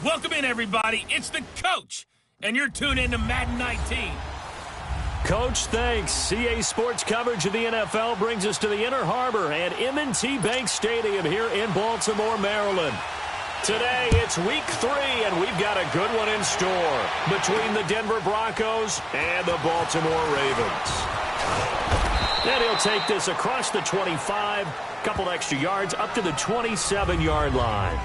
Welcome in, everybody. It's the coach, and you're tuned in to Madden 19. Coach, thanks. CA Sports coverage of the NFL brings us to the Inner Harbor at M19 Bank Stadium here in Baltimore, Maryland. Today, it's week 3, and we've got a good one in store between the Denver Broncos and the Baltimore Ravens. And he'll take this across the 25, couple extra yards up to the 27-yard line.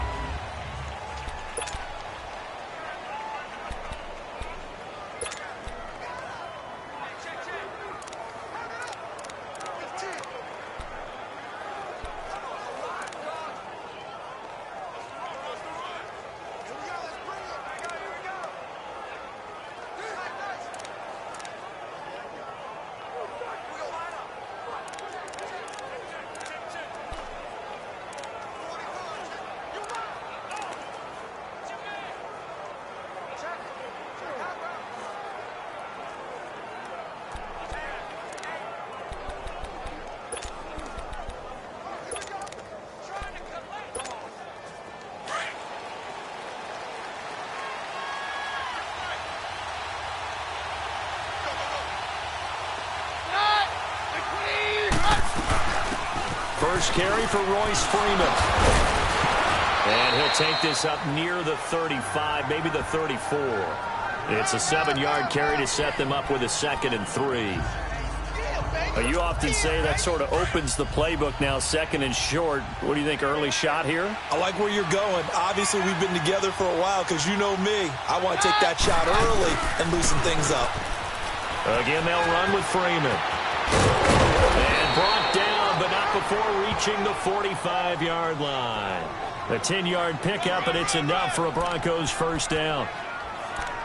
First carry for Royce Freeman. And he'll take this up near the 35, maybe the 34. It's a 7-yard carry to set them up with a 2nd and 3. You often say that sort of opens the playbook now, 2nd and short. What do you think, early shot here? I like where you're going. Obviously, we've been together for a while because you know me. I want to take that shot early and loosen things up. Again, they'll run with Freeman. And brought down, but not before reaching the 45-yard line. A 10-yard pickup, and it's enough for a Broncos first down.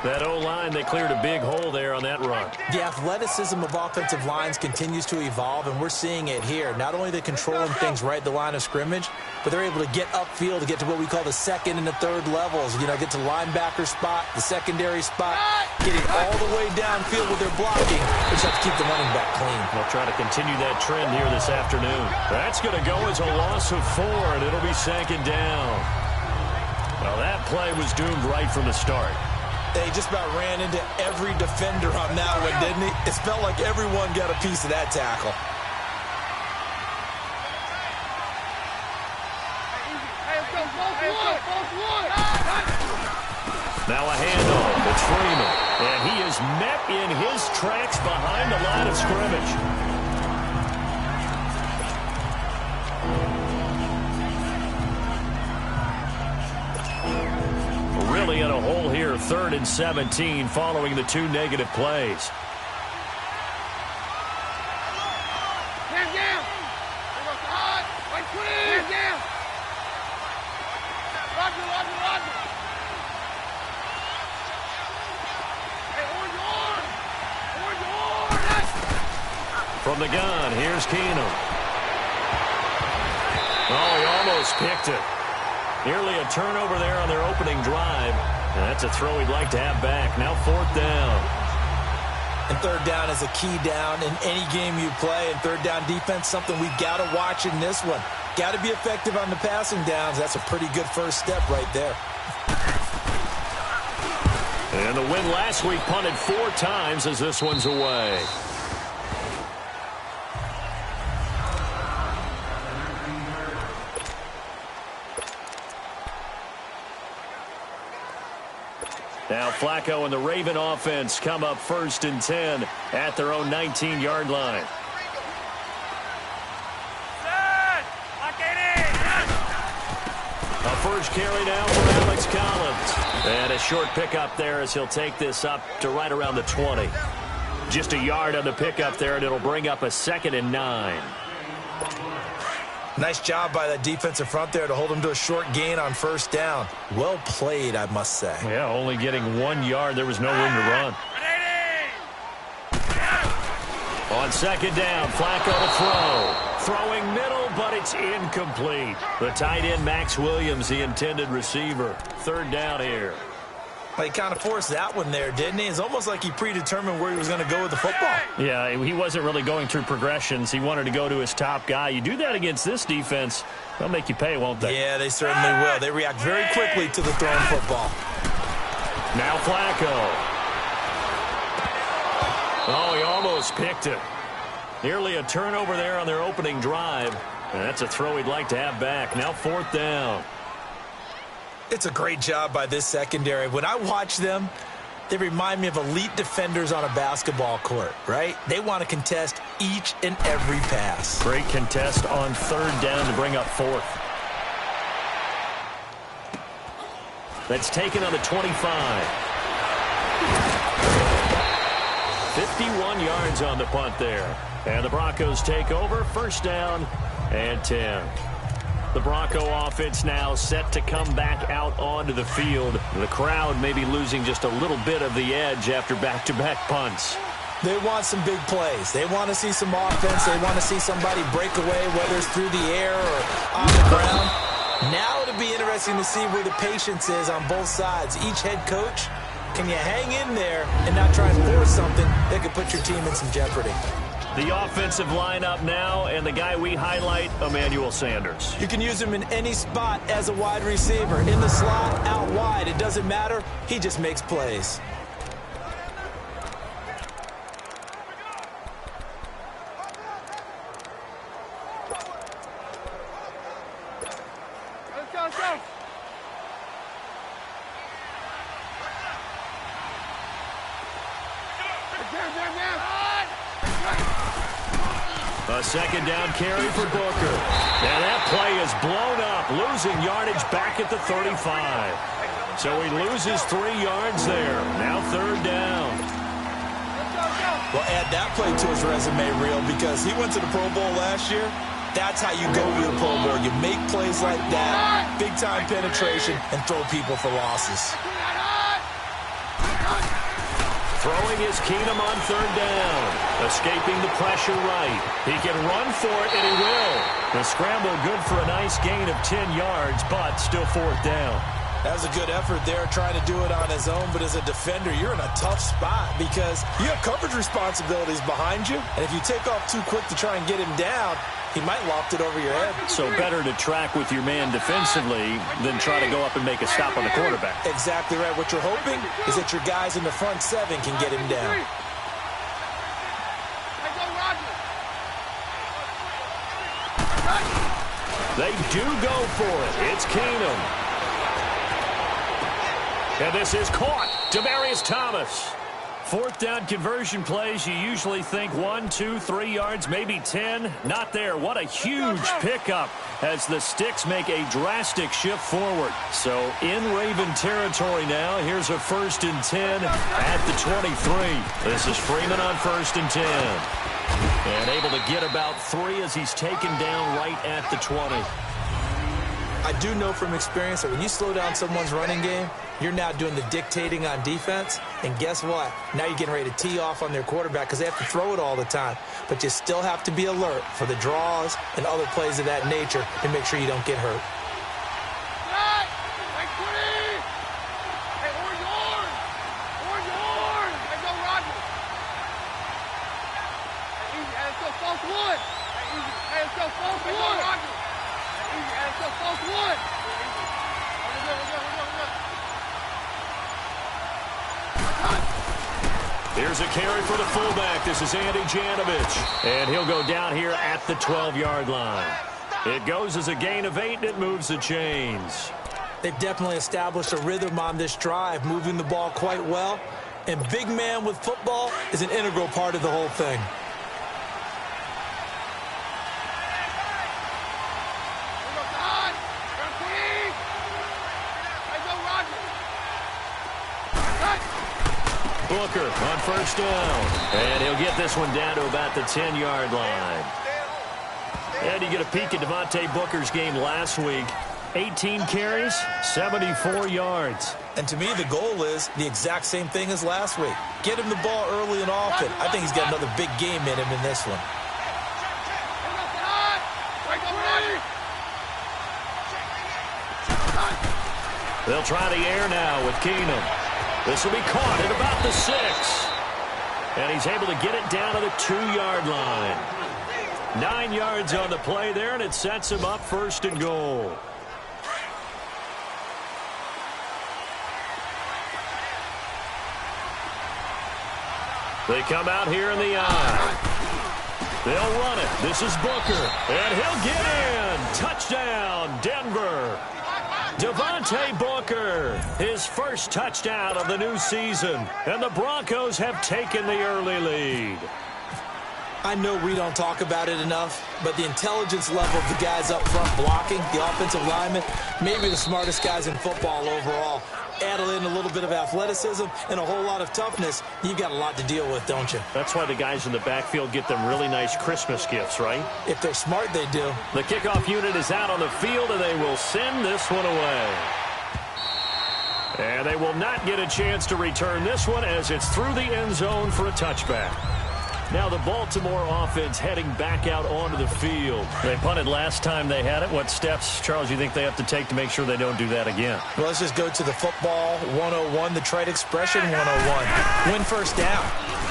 That O-line, they cleared a big hole there on that run. The athleticism of offensive lines continues to evolve, and we're seeing it here. Not only are they controlling things right at the line of scrimmage, but they're able to get upfield to get to what we call the 2nd and the 3rd levels. You know, get to linebacker spot, the secondary spot, getting all the way downfield with their blocking. They just have to keep the running back clean. They'll try to continue that trend here this afternoon. That's going to go as a loss of 4, and it'll be 2nd down. Well, that play was doomed right from the start. They just about ran into every defender on that one, didn't he? It felt like everyone got a piece of that tackle. Now a handoff. It's Freeman. And he is met in his tracks behind the line of scrimmage. Really in a hole here, 3rd and 17 following the 2 negative plays. From the gun, here's Keenum. Oh, he almost picked it. Nearly a turnover there on their opening drive. And that's a throw he'd like to have back. Now 4th down. And 3rd down is a key down in any game you play. And 3rd down defense, something we've got to watch in this one. Got to be effective on the passing downs. That's a pretty good first step right there. And the win last week punted 4 times as this one's away. Now Flacco and the Raven offense come up 1st and 10 at their own 19-yard line. A first carry now for Alex Collins. And a short pickup there as he'll take this up to right around the 20. Just a yard on the pickup there, and it'll bring up a 2nd and 9. Nice job by that defensive front there to hold him to a short gain on 1st down. Well played, I must say. Yeah, only getting 1 yard. There was no room to run. On 2nd down, Flacco to throw. Throwing middle, but it's incomplete. The tight end, Max Williams, the intended receiver. 3rd down here. He kind of forced that one there, didn't he? It's almost like he predetermined where he was going to go with the football. Yeah, he wasn't really going through progressions. He wanted to go to his top guy. You do that against this defense, they'll make you pay, won't they? Yeah, they certainly will. They react very quickly to the thrown football. Now Flacco. Oh, he almost picked it. Nearly a turnover there on their opening drive. And that's a throw he'd like to have back. Now 4th down. It's a great job by this secondary. When I watch them, they remind me of elite defenders on a basketball court, right? They want to contest each and every pass. Great contest on 3rd down to bring up 4th. That's taken on the 25. 51 yards on the punt there. And the Broncos take over. 1st down and 10. The Bronco offense now set to come back out onto the field. The crowd may be losing just a little bit of the edge after back-to-back punts. They want some big plays. They want to see some offense. They want to see somebody break away, whether it's through the air or on the ground. Now it'll be interesting to see where the patience is on both sides. Each head coach, can you hang in there and not try and force something that could put your team in some jeopardy? The offensive lineup now, and the guy we highlight, Emmanuel Sanders. You can use him in any spot as a wide receiver. In the slot, out wide. It doesn't matter. He just makes plays. Let's go. A 2nd down carry for Booker. And that play is blown up, losing yardage back at the 35. So he loses 3 yards there. Now 3rd down. Well, add that play to his resume reel because he went to the Pro Bowl last year. That's how you go to the Pro Bowl. You make plays like that, big-time penetration, and throw people for losses. Throwing is Keenum on 3rd down. Escaping the pressure right. He can run for it, and he will. The scramble good for a nice gain of 10 yards, but still 4th down. That was a good effort there, trying to do it on his own. But as a defender, you're in a tough spot because you have coverage responsibilities behind you. And if you take off too quick to try and get him down, he might loft it over your head. So better to track with your man defensively than try to go up and make a stop on the quarterback. Exactly right. What you're hoping is that your guys in the front 7 can get him down. They do go for it. It's Keenum. And this is caught. Demaryius Thomas. 4th down conversion plays, you usually think 1, 2, 3 yards, maybe 10. Not there. What a huge pickup as the Sticks make a drastic shift forward. So in Raven territory now. Here's a 1st and 10 at the 23. This is Freeman on 1st and 10. And able to get about 3 as he's taken down right at the 20. I do know from experience that when you slow down someone's running game, you're now doing the dictating on defense. And guess what? Now you're getting ready to tee off on their quarterback because they have to throw it all the time. But you still have to be alert for the draws and other plays of that nature to make sure you don't get hurt. Here's a carry for the fullback. This is Andy Janovich. And he'll go down here at the 12-yard line. It goes as a gain of 8, and it moves the chains. They've definitely established a rhythm on this drive, moving the ball quite well. And big man with football is an integral part of the whole thing. Booker on 1st down. And he'll get this one down to about the 10-yard line. And you get a peek at Devontae Booker's game last week. 18 carries, 74 yards. And to me, the goal is the exact same thing as last week. Get him the ball early and often. I think he's got another big game in him in this one. They'll try the air now with Keenum. This will be caught at about the 6. And he's able to get it down to the 2-yard line. 9 yards on the play there, and it sets him up 1st and goal. They come out here in the eye. They'll run it. This is Booker. And he'll get in. Touchdown, Denver. Devontae Booker, his first touchdown of the new season. And the Broncos have taken the early lead. I know we don't talk about it enough, but the intelligence level of the guys up front blocking, the offensive linemen, maybe the smartest guys in football overall. Add in a little bit of athleticism and a whole lot of toughness, you've got a lot to deal with, don't you? That's why the guys in the backfield get them really nice Christmas gifts, right? If they're smart, they do. The kickoff unit is out on the field, and they will send this one away. And they will not get a chance to return this one as it's through the end zone for a touchback. Now the Baltimore offense heading back out onto the field. They punted last time they had it. What steps, Charles, you think they have to take to make sure they don't do that again? Well, let's just go to the football 101, the trade expression 101. Win first down.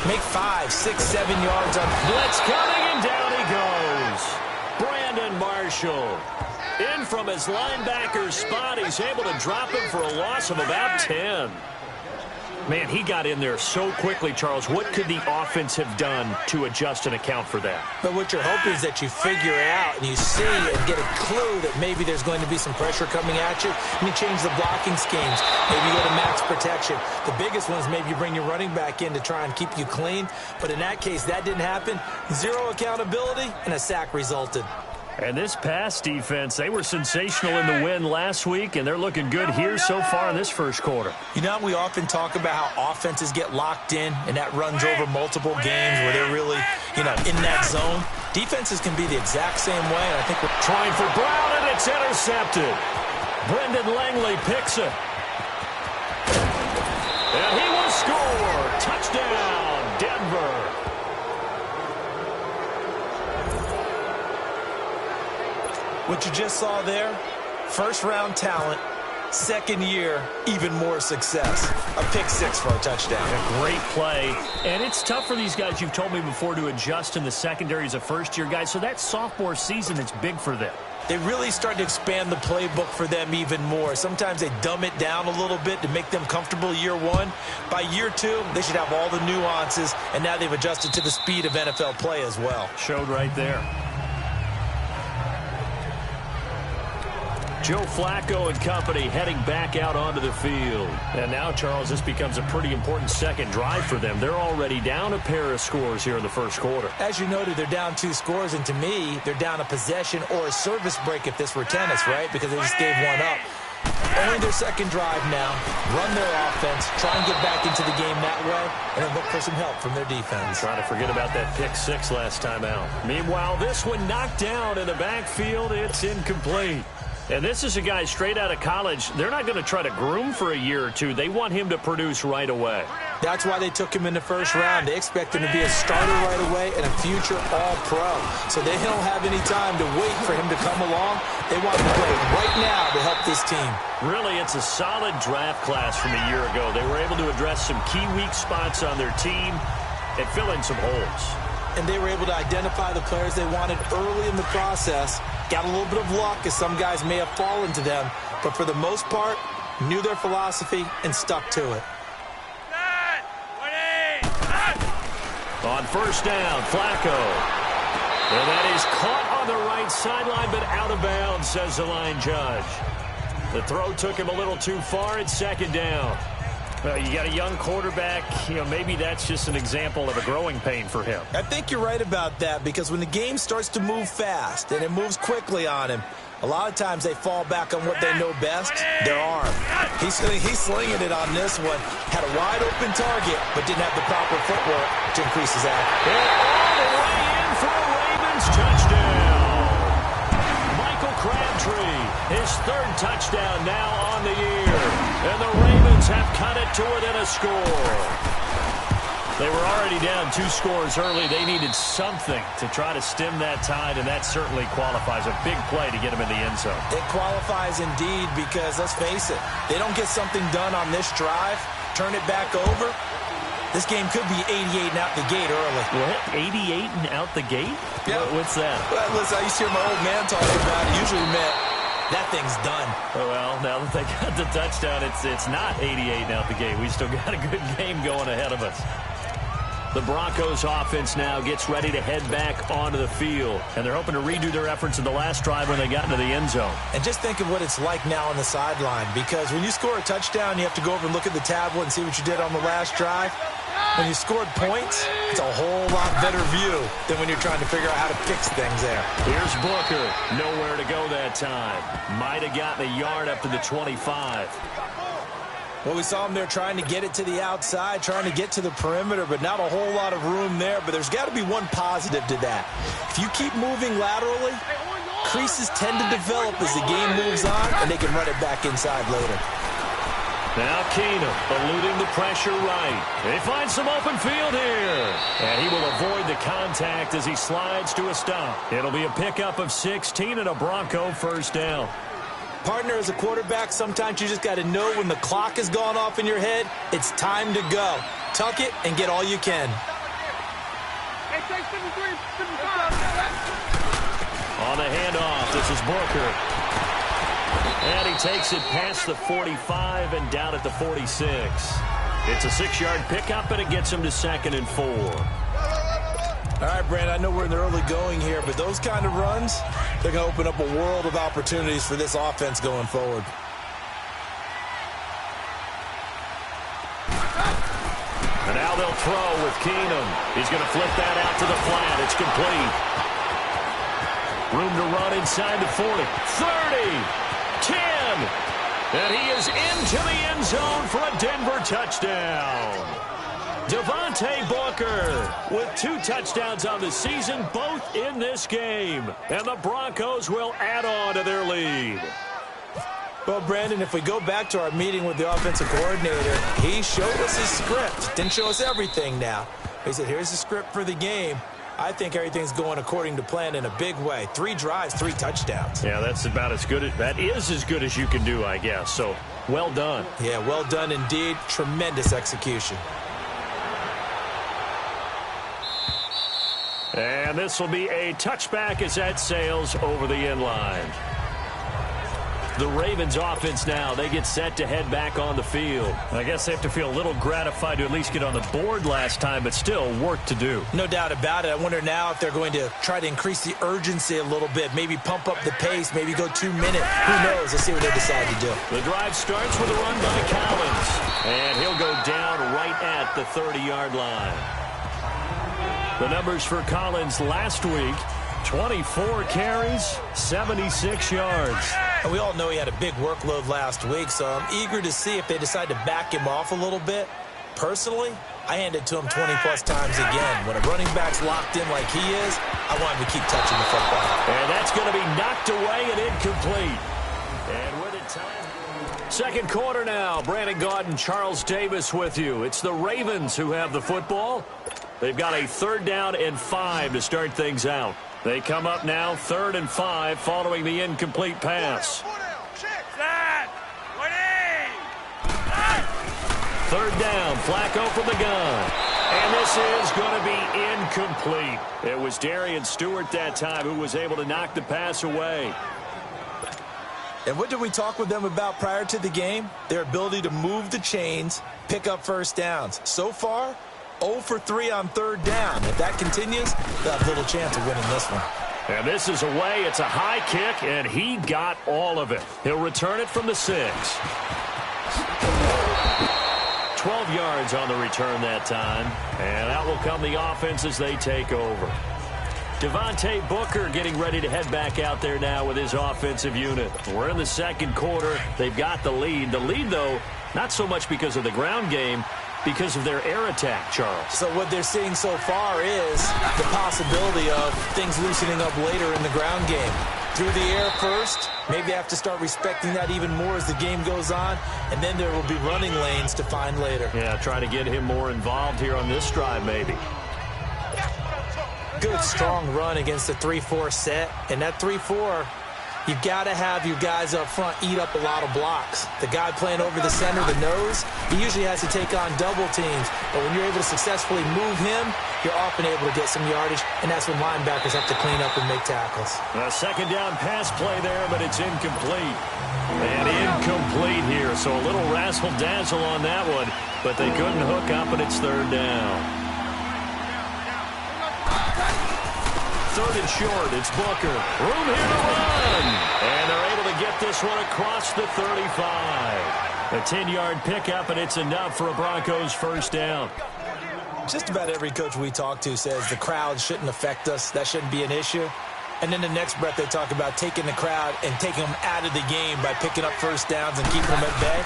Make 5, 6, 7 yards on blitz coming, and down he goes. Brandon Marshall. In from his linebacker spot. He's able to drop him for a loss of about 10. Man, he got in there so quickly, Charles. What could the offense have done to adjust and account for that? But what you're hoping is that you figure out and you see and get a clue that maybe there's going to be some pressure coming at you, and you change the blocking schemes. Maybe you go to max protection. The biggest one is maybe you bring your running back in to try and keep you clean. But in that case, that didn't happen. 0 accountability, and a sack resulted. And this pass defense, they were sensational in the win last week, and they're looking good here so far in this first quarter. You know, we often talk about how offenses get locked in, and that runs over multiple games where they're really, in that zone. Defenses can be the exact same way, and I think we're trying for Brown, and it's intercepted. Brendan Langley picks it. And he will score. Touchdown, Denver. What you just saw there, first-round talent, second year, even more success. A pick 6 for a touchdown. A great play. And it's tough for these guys, you've told me before, to adjust in the secondary as a first-year guy. So that sophomore season, it's big for them. They really start to expand the playbook for them even more. Sometimes they dumb it down a little bit to make them comfortable year 1. By year 2, they should have all the nuances, and now they've adjusted to the speed of NFL play as well. Showed right there. Joe Flacco and company heading back out onto the field. And now, Charles, this becomes a pretty important second drive for them. They're already down a pair of scores here in the first quarter. As you noted, they're down 2 scores, and to me, they're down a possession or a service break if this were tennis, right? Because they just gave one up. Only their second drive now. Run their offense, try and get back into the game that way, and then look for some help from their defense. Trying to forget about that pick 6 last time out. Meanwhile, this one knocked down in the backfield. It's incomplete. And this is a guy straight out of college. They're not going to try to groom for a year or two. They want him to produce right away. That's why they took him in the first round. They expect him to be a starter right away and a future all-pro. So they don't have any time to wait for him to come along. They want him to play right now to help this team. Really, it's a solid draft class from a year ago. They were able to address some key weak spots on their team and fill in some holes. And they were able to identify the players they wanted early in the process. Got a little bit of luck, as some guys may have fallen to them, but for the most part, knew their philosophy and stuck to it. On first down, Flacco. And that is caught on the right sideline, but out of bounds, says the line judge. The throw took him a little too far. It's second down. Well, you got a young quarterback. Maybe that's just an example of a growing pain for him. I think you're right about that, because when the game starts to move fast and it moves quickly on him, a lot of times they fall back on what they know best, their arm. He's slinging it on this one. Had a wide-open target, but didn't have the proper footwork to increase his accuracy. All the way in for a Ravens touchdown. Michael Crabtree, his 3rd touchdown now on the year. And the Ravens have cut it to within a score. They were already down 2 scores early. They needed something to try to stem that tide, and that certainly qualifies. A big play to get them in the end zone. It qualifies indeed, because let's face it, they don't get something done on this drive, turn it back over, this game could be 88 and out the gate early. What? 88 and out the gate? Yeah. What's that? Well, listen, I used to hear my old man talking about it. Usually meant That thing's done. Oh, well, now that they got the touchdown, it's not 88 and out the gate. We still got a good game going ahead of us. The Broncos offense now gets ready to head back onto the field. And they're hoping to redo their efforts in the last drive when they got into the end zone. And just think of what it's like now on the sideline. Because when you score a touchdown, you have to go over and look at the tablet and see what you did on the last drive. When you scored points, it's a whole lot better view than when you're trying to figure out how to fix things there. Here's Booker. Nowhere to go that time. Might have gotten a yard up to the 25. Well, we saw him there trying to get it to the outside, trying to get to the perimeter, but not a whole lot of room there. But there's got to be one positive to that. If you keep moving laterally, creases tend to develop as the game moves on, and they can run it back inside later. Now Keenum eluding the pressure right. They find some open field here. And he will avoid the contact as he slides to a stop. It'll be a pickup of 16 and a Bronco first down. Partner, as a quarterback, sometimes you just got to know when the clock has gone off in your head, it's time to go. Tuck it and get all you can. On the handoff, this is Booker. And he takes it past the 45 and down at the 46. It's a 6-yard pickup, and it gets him to 2nd and 4. All right, Brand, I know we're in the early going here, but those kind of runs, they're going to open up a world of opportunities for this offense going forward. And now they'll throw with Keenum. He's going to flip that out to the flat. It's complete. Room to run inside the 40. 30. 10. And he is into the end zone for a Denver touchdown. Devontae Booker with 2 touchdowns on the season, both in this game. And the Broncos will add on to their lead. Well, Brandon, if we go back to our meeting with the offensive coordinator, he showed us his script. Didn't show us everything now. He said, here's the script for the game. I think everything's going according to plan in a big way. 3 drives, 3 touchdowns. Yeah, that's about as good. That is as good as you can do, I guess. So, well done. Yeah, well done indeed. Tremendous execution. And this will be a touchback as that sails over the end line. The Ravens offense now, they get set to head back on the field. I guess they have to feel a little gratified to at least get on the board last time, but still work to do. No doubt about it. I wonder now if they're going to try to increase the urgency a little bit, maybe pump up the pace, maybe go 2 minutes. Who knows? Let's see what they decide to do. The drive starts with a run by Collins, and he'll go down right at the 30-yard line. The numbers for Collins last week, 24 carries, 76 yards. And we all know he had a big workload last week, so I'm eager to see if they decide to back him off a little bit. Personally, I hand it to him 20-plus times again. When a running back's locked in like he is, I want him to keep touching the football. And that's going to be knocked away and incomplete. And with it time. Second quarter now. Brandon Gaudin, Charles Davis with you. It's the Ravens who have the football. They've got a 3rd down and 5 to start things out. They come up now 3rd and 5 following the incomplete pass. 3rd down, Flacco from the gun. And this is going to be incomplete. It was Darian Stewart that time who was able to knock the pass away. And what did we talk with them about prior to the game? Their ability to move the chains, pick up first downs. So far, 0 for 3 on 3rd down. If that continues, they'll have little chance of winning this one. And this is away. It's a high kick, and he got all of it. He'll return it from the 6. 12 yards on the return that time. And out will come the offense as they take over. Devontae Booker getting ready to head back out there now with his offensive unit. We're in the 2nd quarter. They've got the lead. The lead, though, not so much because of the ground game, because of their air attack, Charles. So what they're seeing so far is the possibility of things loosening up later in the ground game. Through the air first, maybe they have to start respecting that even more as the game goes on, and then there will be running lanes to find later. Yeah, trying to get him more involved here on this drive, maybe. Good, strong run against the 3-4 set, and that 3-4, You've got to have your guys up front eat up a lot of blocks. The guy playing over the center, the nose, he usually has to take on double teams. But when you're able to successfully move him, you're often able to get some yardage, and that's when linebackers have to clean up and make tackles. A second down pass play there, but it's incomplete. And incomplete here, so a little razzle-dazzle on that one, but they couldn't hook up, and it's third down. Third and short, it's Booker. Room here to run. And they're able to get this one across the 35. A 10-yard pickup, and it's enough for a Broncos first down. Just about every coach we talk to says the crowd shouldn't affect us. That shouldn't be an issue. And then the next breath they talk about taking the crowd and taking them out of the game by picking up first downs and keeping them at bay.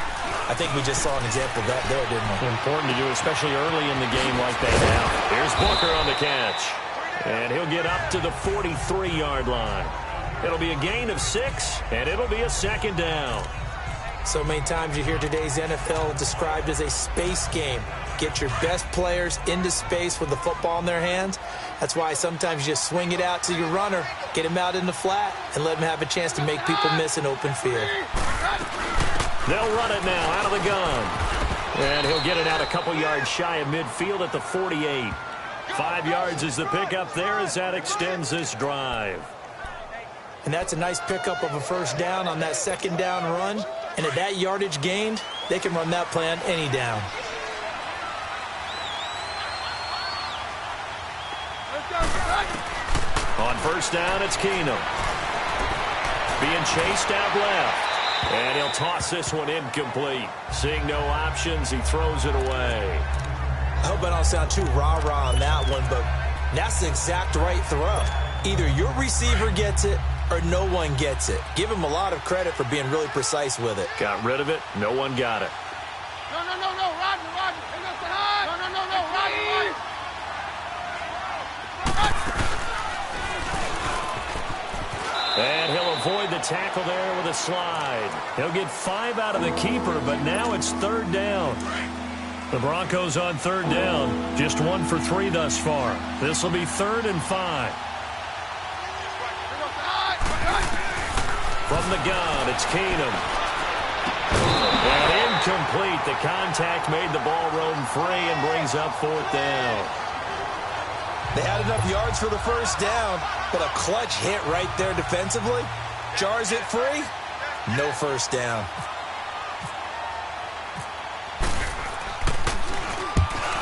I think we just saw an example of that there, didn't we? Important to do, especially early in the game like that now. Here's Booker on the catch. And he'll get up to the 43-yard line. It'll be a gain of 6, and it'll be a second down. So many times you hear today's NFL described as a space game. Get your best players into space with the football in their hands. That's why sometimes you just swing it out to your runner, get him out in the flat, and let him have a chance to make people miss an open field. They'll run it now out of the gun. And he'll get it out a couple yards shy of midfield at the 48. 5 yards is the pickup there as that extends this drive. And that's a nice pickup of a first down on that second down run. And at that yardage gained, they can run that play on any down. On first down, it's Keenum. Being chased out left. And he'll toss this one incomplete. Seeing no options, he throws it away. I hope I don't sound too rah-rah on that one, but that's the exact right throw. Either your receiver gets it or no one gets it. Give him a lot of credit for being really precise with it. Got rid of it. No one got it. No, Roger. No, Roger. And he'll avoid the tackle there with a slide. He'll get 5 out of the keeper, but now it's third down. The Broncos on third down, just 1 for 3 thus far. This will be 3rd and 5. From the gun, it's Keenum. And incomplete. The contact made the ball roam free and brings up 4th down. They had enough yards for the first down, but a clutch hit right there defensively. Jars it free. No first down.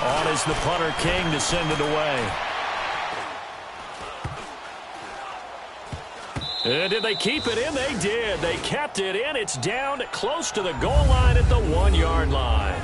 On is the punter King to send it away. And did they keep it in? They did. They kept it in. It's down close to the goal line at the 1-yard line.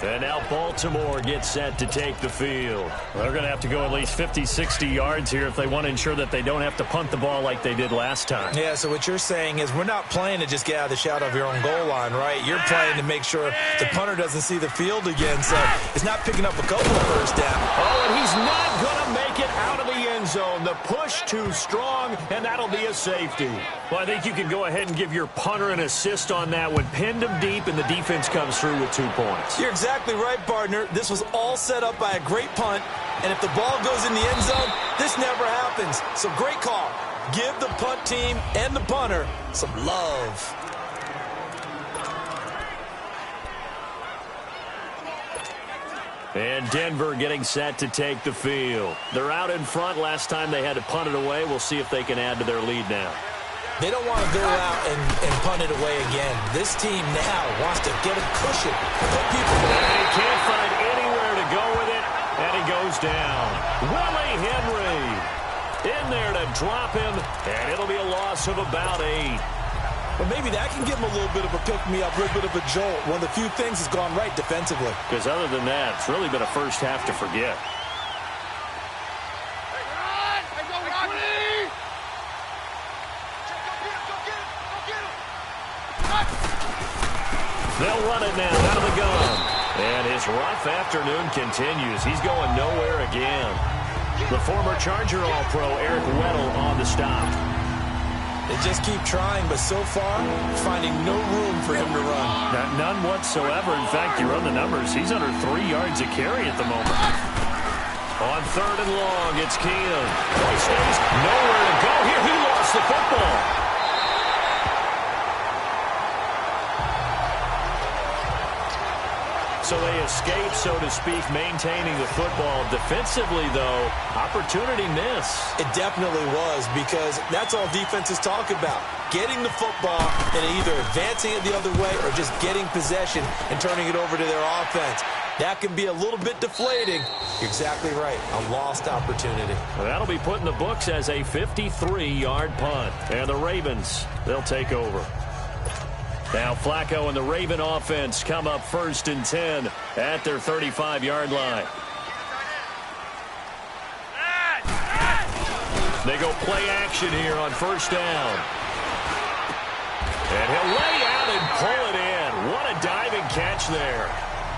And now Baltimore gets set to take the field. They're going to have to go at least 50, 60 yards here if they want to ensure that they don't have to punt the ball like they did last time. Yeah, so what you're saying is we're not playing to just get out of the shadow of your own goal line, right? You're playing to make sure the punter doesn't see the field again, so it's not picking up a couple of first down. Oh, and he's not going to make it out of the end zone. The push too strong, and that'll be a safety. Well, I think you can go ahead and give your punter an assist on that one. Pinned him deep, and the defense comes through with 2 points. You're exactly right, partner. This was all set up by a great punt, and if the ball goes in the end zone, this never happens. So great call. Give the punt team and the punter some love. And Denver getting set to take the field. They're out in front. Last time they had to punt it away. We'll see if they can add to their lead now. They don't want to go out and punt it away again. This team now wants to get a cushion. Put people and he can't find anywhere to go with it, and he goes down. Willie Henry in there to drop him, and it'll be a loss of about 8. But maybe that can give him a little bit of a pick-me-up, a little bit of a jolt. One of the few things has gone right defensively. Because other than that, it's really been a first half to forget. They'll run it now out of the gun. And his rough afternoon continues. He's going nowhere again. The former Charger All-Pro Eric Weddle on the stop. They just keep trying, but so far, finding no room for him to run. None whatsoever. In fact, you run the numbers. He's under 3 yards a carry at the moment. On 3rd and long, it's Keenum. He stays nowhere to go here. He lost the football. So they escape, so to speak, maintaining the football. Defensively, though, opportunity miss. It definitely was, because that's all defenses talk about. Getting the football and either advancing it the other way or just getting possession and turning it over to their offense. That can be a little bit deflating. You're exactly right. A lost opportunity. Well, that'll be put in the books as a 53-yard punt. And the Ravens, they'll take over. Now Flacco and the Raven offense come up 1st and 10 at their 35-yard line. They go play action here on 1st down. And he'll lay out and pull it in. What a diving catch there.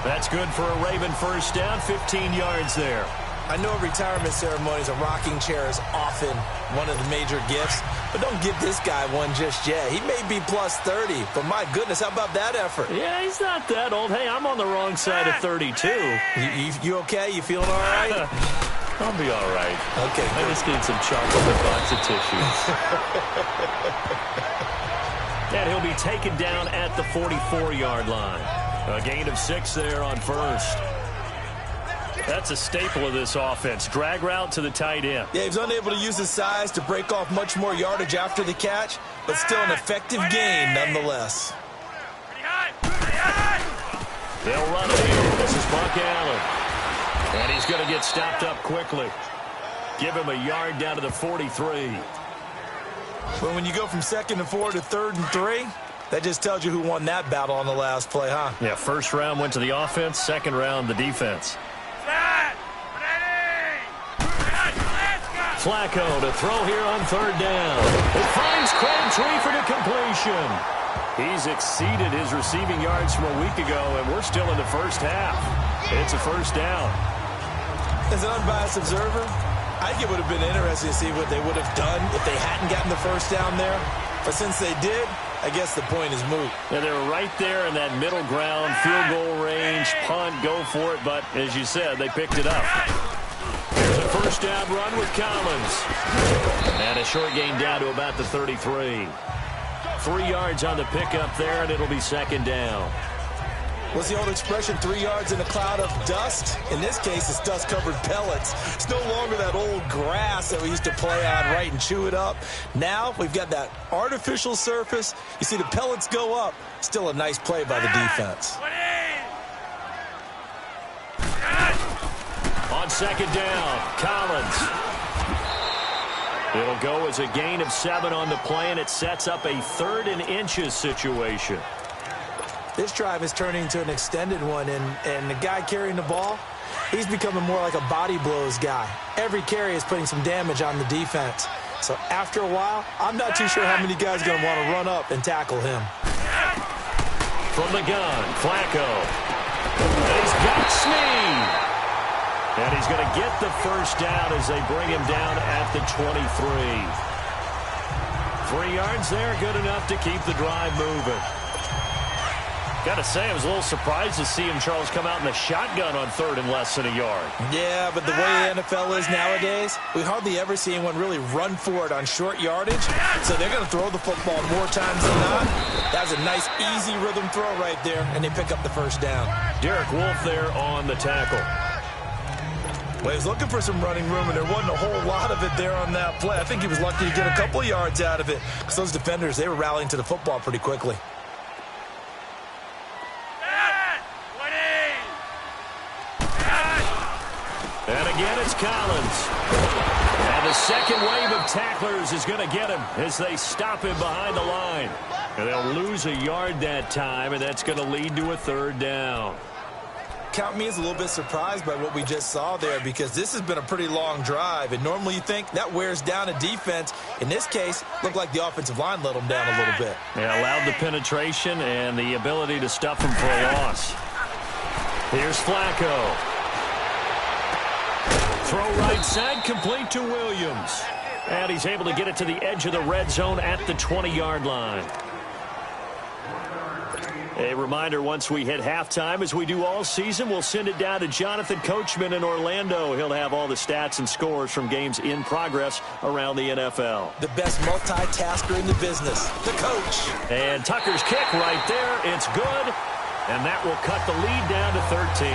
That's good for a Raven 1st down, 15 yards there. I know at retirement ceremonies, a rocking chair is often one of the major gifts, but don't give this guy one just yet. He may be plus 30, but my goodness, how about that effort? Yeah, he's not that old. Hey, I'm on the wrong side of 32. You okay? You feeling all right? I'll be all right. Okay, I just need some chocolate with lots of tissues. And he'll be taken down at the 44-yard line. A gain of 6 there on 1st. That's a staple of this offense. Drag route to the tight end. Yeah, he was unable to use his size to break off much more yardage after the catch, but still an effective gain nonetheless. They'll run it here. This is Buck Allen. And he's going to get stopped up quickly. Give him a yard down to the 43. But when you go from 2nd and 4 to 3rd and 3, that just tells you who won that battle on the last play, huh? Yeah, 1st round went to the offense, 2nd round the defense. Flacco to throw here on 3rd down. It finds Crabtree for the completion. He's exceeded his receiving yards from a week ago, and we're still in the 1st half. It's a 1st down. As an unbiased observer, I think it would have been interesting to see what they would have done if they hadn't gotten the 1st down there. But since they did, I guess the point is moot. Yeah, they were right there in that middle ground, field goal range, punt, go for it. But as you said, they picked it up. Here's a 1st down run with Collins. And a short gain down to about the 33. 3 yards on the pickup there, and it'll be 2nd down. What's the old expression, 3 yards in a cloud of dust? In this case, it's dust-covered pellets. It's no longer that old grass that we used to play on, right, and chew it up. Now we've got that artificial surface. You see the pellets go up. Still a nice play by the defense. On 2nd down, Collins. It'll go as a gain of 7 on the play, and it sets up a 3rd and inches situation. This drive is turning into an extended one, and the guy carrying the ball, he's becoming more like a body blows guy. Every carry is putting some damage on the defense. So after a while, I'm not too sure how many guys are going to want to run up and tackle him. From the gun, Flacco. And he's got Snead. And he's going to get the 1st down as they bring him down at the 23. 3 yards there, good enough to keep the drive moving. Got to say, I was a little surprised to see him, Charles, come out in the shotgun on 3rd and less than a yard. Yeah, but the way the NFL is nowadays, we hardly ever see anyone really run for it on short yardage. So they're going to throw the football more times than not. That was a nice, easy rhythm throw right there, and they pick up the 1st down. Derek Wolfe there on the tackle. Well, he was looking for some running room, and there wasn't a whole lot of it there on that play. I think he was lucky to get a couple yards out of it, because those defenders, they were rallying to the football pretty quickly. And again, it's Collins. And the 2nd wave of tacklers is going to get him as they stop him behind the line. And they'll lose a yard that time, and that's going to lead to a 3rd down. Count me as a little bit surprised by what we just saw there, because this has been a pretty long drive, and normally you think that wears down a defense. In this case, looked like the offensive line let them down a little bit. They allowed the penetration and the ability to stuff him for a loss. Here's Flacco. Throw right side, complete to Williams. And he's able to get it to the edge of the red zone at the 20-yard line. A reminder, once we hit halftime, as we do all season, we'll send it down to Jonathan Coachman in Orlando. He'll have all the stats and scores from games in progress around the NFL. The best multitasker in the business, the coach. And Tucker's kick right there. It's good, and that will cut the lead down to 13.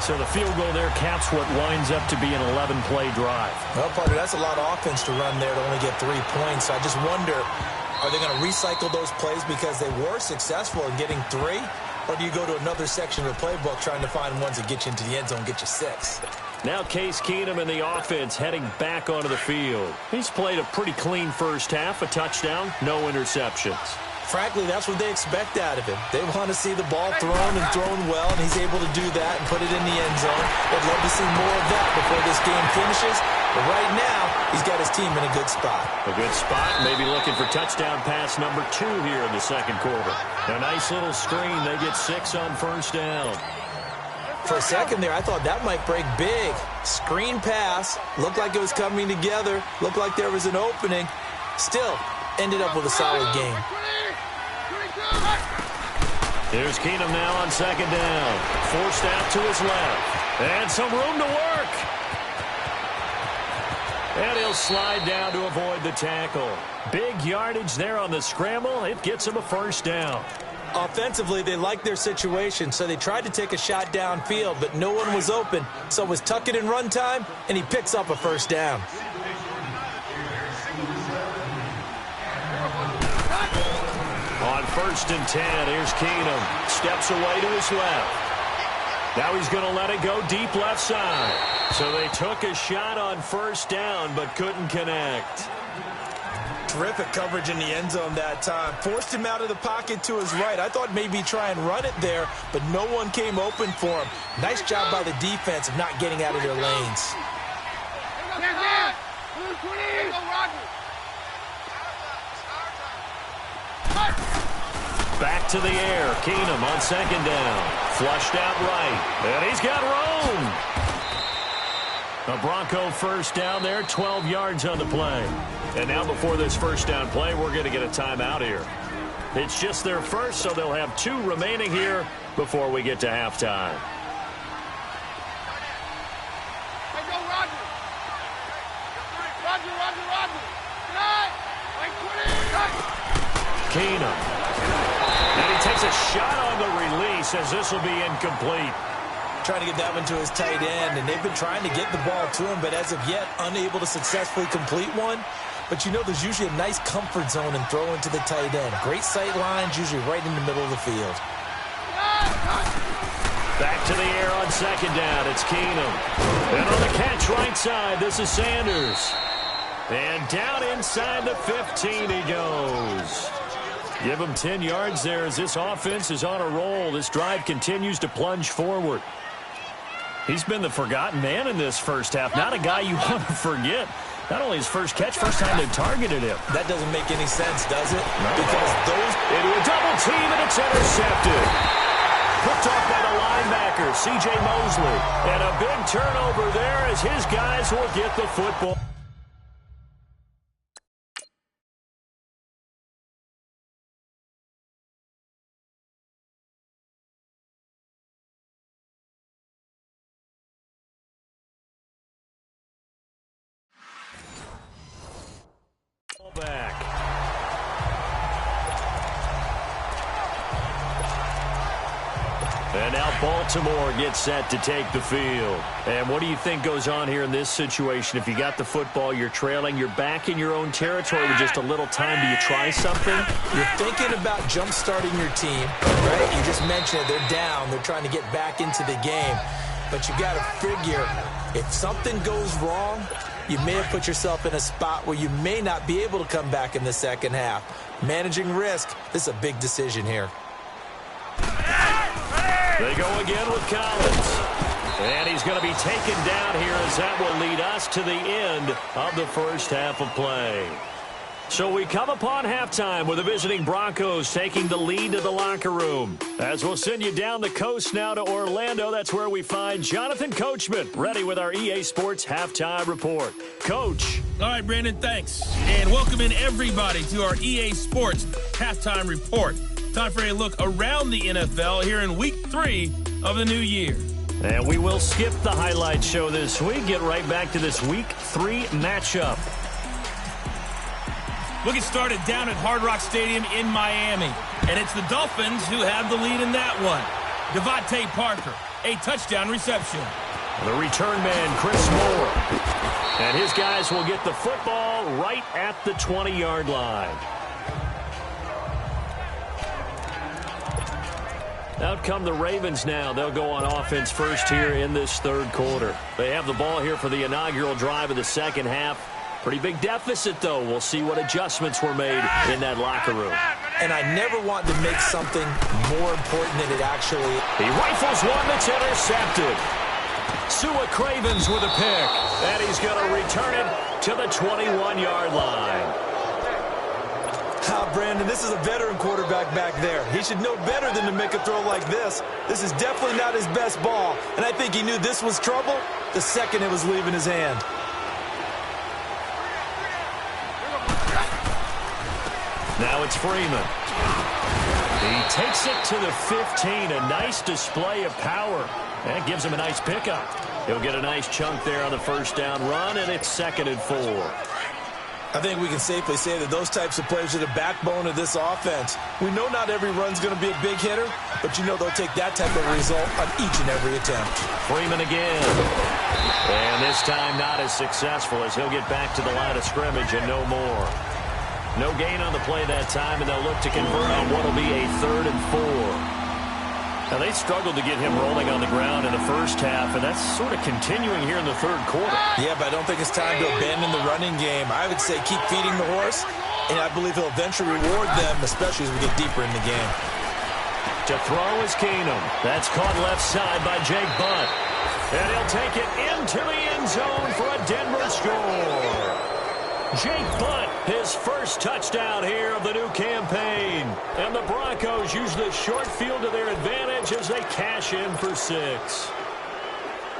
So the field goal there caps what winds up to be an 11-play drive. Well, partner, that's a lot of offense to run there to only get 3 points. So I just wonder, are they going to recycle those plays because they were successful in getting 3? Or do you go to another section of the playbook trying to find ones that get you into the end zone and get you 6? Now Case Keenum and the offense heading back onto the field. He's played a pretty clean first half, a touchdown, no interceptions. Frankly, that's what they expect out of him. They want to see the ball thrown and thrown well, and he's able to do that and put it in the end zone. They'd love to see more of that before this game finishes. But right now, he's got his team in a good spot. A good spot, maybe looking for touchdown pass number 2 here in the second quarter. A nice little screen. They get 6 on first down. For a second there, I thought that might break big. Screen pass. Looked like it was coming together. Looked like there was an opening. Still, ended up with a solid game. Here's Keenum now on second down. Forced out to his left. And some room to work. And he'll slide down to avoid the tackle. Big yardage there on the scramble. It gets him a first down. Offensively, they liked their situation, so they tried to take a shot downfield, but no one was open. So it was tuck it in run time, and he picks up a first down. On 1st and 10, here's Keenum. Steps away to his left. Now he's going to let it go deep left side. So they took a shot on first down, but couldn't connect. Terrific coverage in the end zone that time. Forced him out of the pocket to his right. I thought maybe try and run it there, but no one came open for him. Nice job by the defense of not getting out of their lanes. Back to the air. Keenum on second down. Flushed out right. And he's got room. A Bronco first down there. 12 yards on the play. And now before this first down play, we're going to get a timeout here. It's just their first, so they'll have 2 remaining here before we get to halftime. Keenum. And he takes a shot on the release as this will be incomplete. Trying to get that one to his tight end, and they've been trying to get the ball to him, but as of yet, unable to successfully complete one. But you know there's usually a nice comfort zone in throwing to the tight end. Great sight lines, usually right in the middle of the field. Back to the air on second down. It's Keenum. And on the catch right side, this is Sanders. And down inside the 15 he goes. Give him 10 yards there as this offense is on a roll. This drive continues to plunge forward. He's been the forgotten man in this first half. Not a guy you want to forget. Not only his first catch, first time they've targeted him. That doesn't make any sense, does it? No. Because those... Into a double team, and it's intercepted. Picked off by the linebacker, C.J. Mosley. And a big turnover there as his guys will get the football. Back. And now Baltimore gets set to take the field. And what do you think goes on here in this situation? If you got the football, you're trailing, you're back in your own territory with just a little time. Do you try something? You're thinking about jump-starting your team, right? You just mentioned it. They're down. They're trying to get back into the game. But you got to figure, if something goes wrong, you may have put yourself in a spot where you may not be able to come back in the second half. Managing risk, this is a big decision here. They go again with Collins. And he's going to be taken down here as that will lead us to the end of the first half of play. So we come upon halftime with the visiting Broncos taking the lead to the locker room. As we'll send you down the coast now to Orlando, that's where we find Jonathan Coachman, ready with our EA Sports Halftime Report. Coach. All right, Brandon, thanks. And welcome in everybody to our EA Sports Halftime Report. Time for a look around the NFL here in Week 3 of the new year. And we will skip the highlight show this week. Get right back to this Week 3 matchup. We'll get started down at Hard Rock Stadium in Miami. And it's the Dolphins who have the lead in that one. Devontae Parker, a touchdown reception. The return man, Chris Moore. And his guys will get the football right at the 20-yard line. Out come the Ravens now. They'll go on offense first here in this third quarter. They have the ball here for the inaugural drive of the second half. Pretty big deficit, though. We'll see what adjustments were made in that locker room. And I never want to make something more important than it actually is. He rifles one that's intercepted. Sua Cravens with a pick. And he's going to return it to the 21-yard line. Brandon, this is a veteran quarterback back there. He should know better than to make a throw like this. This is definitely not his best ball. And I think he knew this was trouble the second it was leaving his hand. Now it's Freeman. He takes it to the 15. A nice display of power. That gives him a nice pickup. He'll get a nice chunk there on the first down run, and it's 2nd and 4. I think we can safely say that those types of plays are the backbone of this offense. We know not every run's going to be a big hitter, but you know they'll take that type of result on each and every attempt. Freeman again. And this time not as successful as he'll get back to the line of scrimmage and no more. No gain on the play that time, and they'll look to convert on what will be a 3rd and 4. Now, they struggled to get him rolling on the ground in the first half, and that's sort of continuing here in the third quarter. Yeah, but I don't think it's time to abandon the running game. I would say keep feeding the horse, and I believe he'll eventually reward them, especially as we get deeper in the game. To throw is Keenum. That's caught left side by Jake Butt. And he'll take it into the end zone for a Denver score. Jake Butt, his first touchdown here of the new campaign. And the Broncos use the short field to their advantage as they cash in for 6.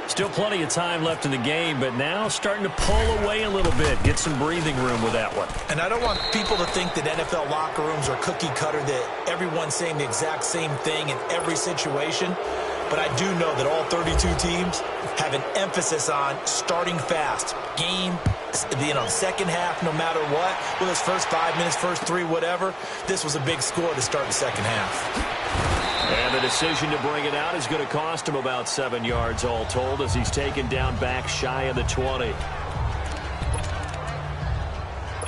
Still plenty of time left in the game, but now starting to pull away a little bit. Get some breathing room with that one. And I don't want people to think that NFL locker rooms are cookie cutter, that everyone's saying the exact same thing in every situation. But I do know that all 32 teams have an emphasis on starting fast. Game, second half, no matter what. Whether it's first 5 minutes, first 3, whatever. This was a big score to start the second half. And the decision to bring it out is going to cost him about 7 yards all told as he's taken down back shy of the 20.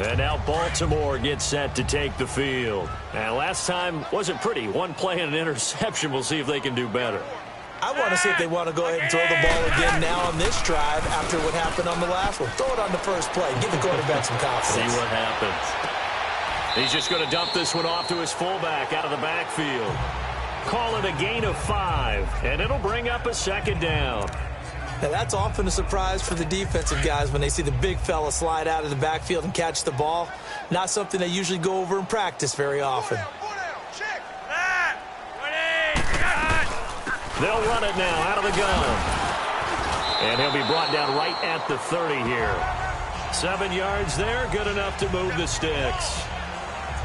And now Baltimore gets set to take the field. And last time wasn't pretty. One play and an interception. We'll see if they can do better. I want to see if they want to go ahead and throw the ball again now on this drive after what happened on the last one. Throw it on the first play. Give the quarterback some confidence. See what happens. He's just going to dump this one off to his fullback out of the backfield. Call it a gain of 5, and it'll bring up a 2nd down. Now, that's often a surprise for the defensive guys when they see the big fella slide out of the backfield and catch the ball. Not something they usually go over in practice very often. They'll run it now out of the gun. And he'll be brought down right at the 30 here. 7 yards there, good enough to move the sticks.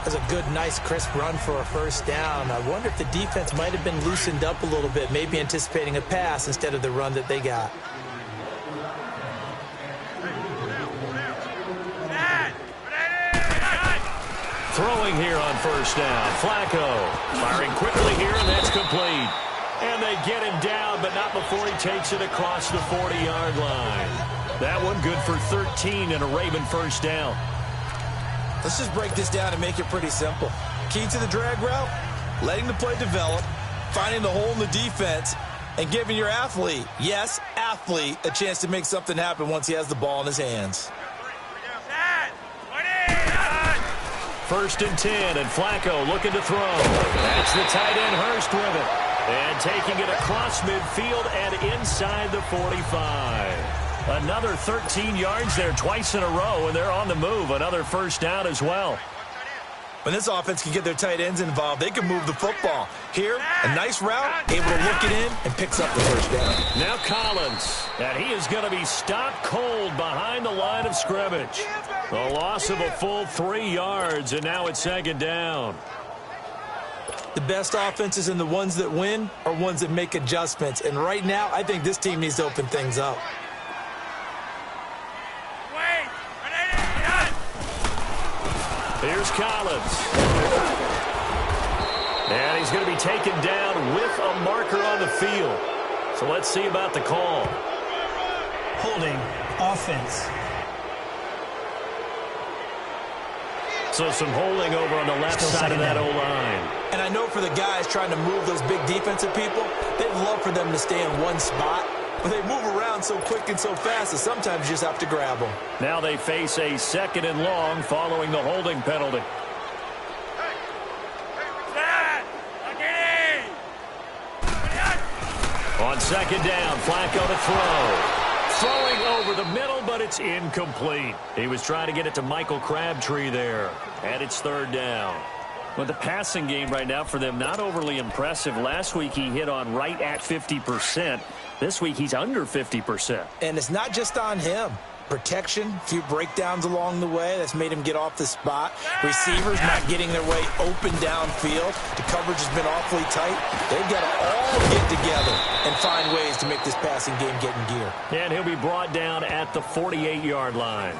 That's a good, nice, crisp run for a first down. I wonder if the defense might have been loosened up a little bit, maybe anticipating a pass instead of the run that they got. Throwing here on first down. Flacco firing quickly here, and that's complete. And they get him down, but not before he takes it across the 40-yard line. That one good for 13 and a Raven first down. Let's just break this down and make it pretty simple. Key to the drag route, letting the play develop, finding the hole in the defense, and giving your athlete, yes, athlete, a chance to make something happen once he has the ball in his hands. 1st and 10, and Flacco looking to throw. That's the tight end Hurst with it. And taking it across midfield and inside the 45. Another 13 yards there twice in a row, and they're on the move. Another first down as well. When this offense can get their tight ends involved, they can move the football. Here, a nice route, able to look it in, and picks up the first down. Now Collins, and he is going to be stopped cold behind the line of scrimmage. A loss of a full 3 yards, and now it's 2nd down. The best offenses and the ones that win are ones that make adjustments. And right now, I think this team needs to open things up. Here's Collins. And he's going to be taken down with a marker on the field. So let's see about the call. Holding offense. So some holding over on the left side of that O-line. And I know for the guys trying to move those big defensive people, they'd love for them to stay in one spot. But they move around so quick and so fast that sometimes you just have to grab them. Now they face a 2nd and long following the holding penalty. On 2nd down, Flacco to throw. Throwing over the middle, but it's incomplete. He was trying to get it to Michael Crabtree there. And it's 3rd down. Well, the passing game right now for them, not overly impressive. Last week he hit on right at 50%. This week he's under 50%. And it's not just on him. Protection, a few breakdowns along the way. That's made him get off the spot. Receivers not getting their way open downfield. The coverage has been awfully tight. They've got to all get together and find ways to make this passing game get in gear. And he'll be brought down at the 48-yard line.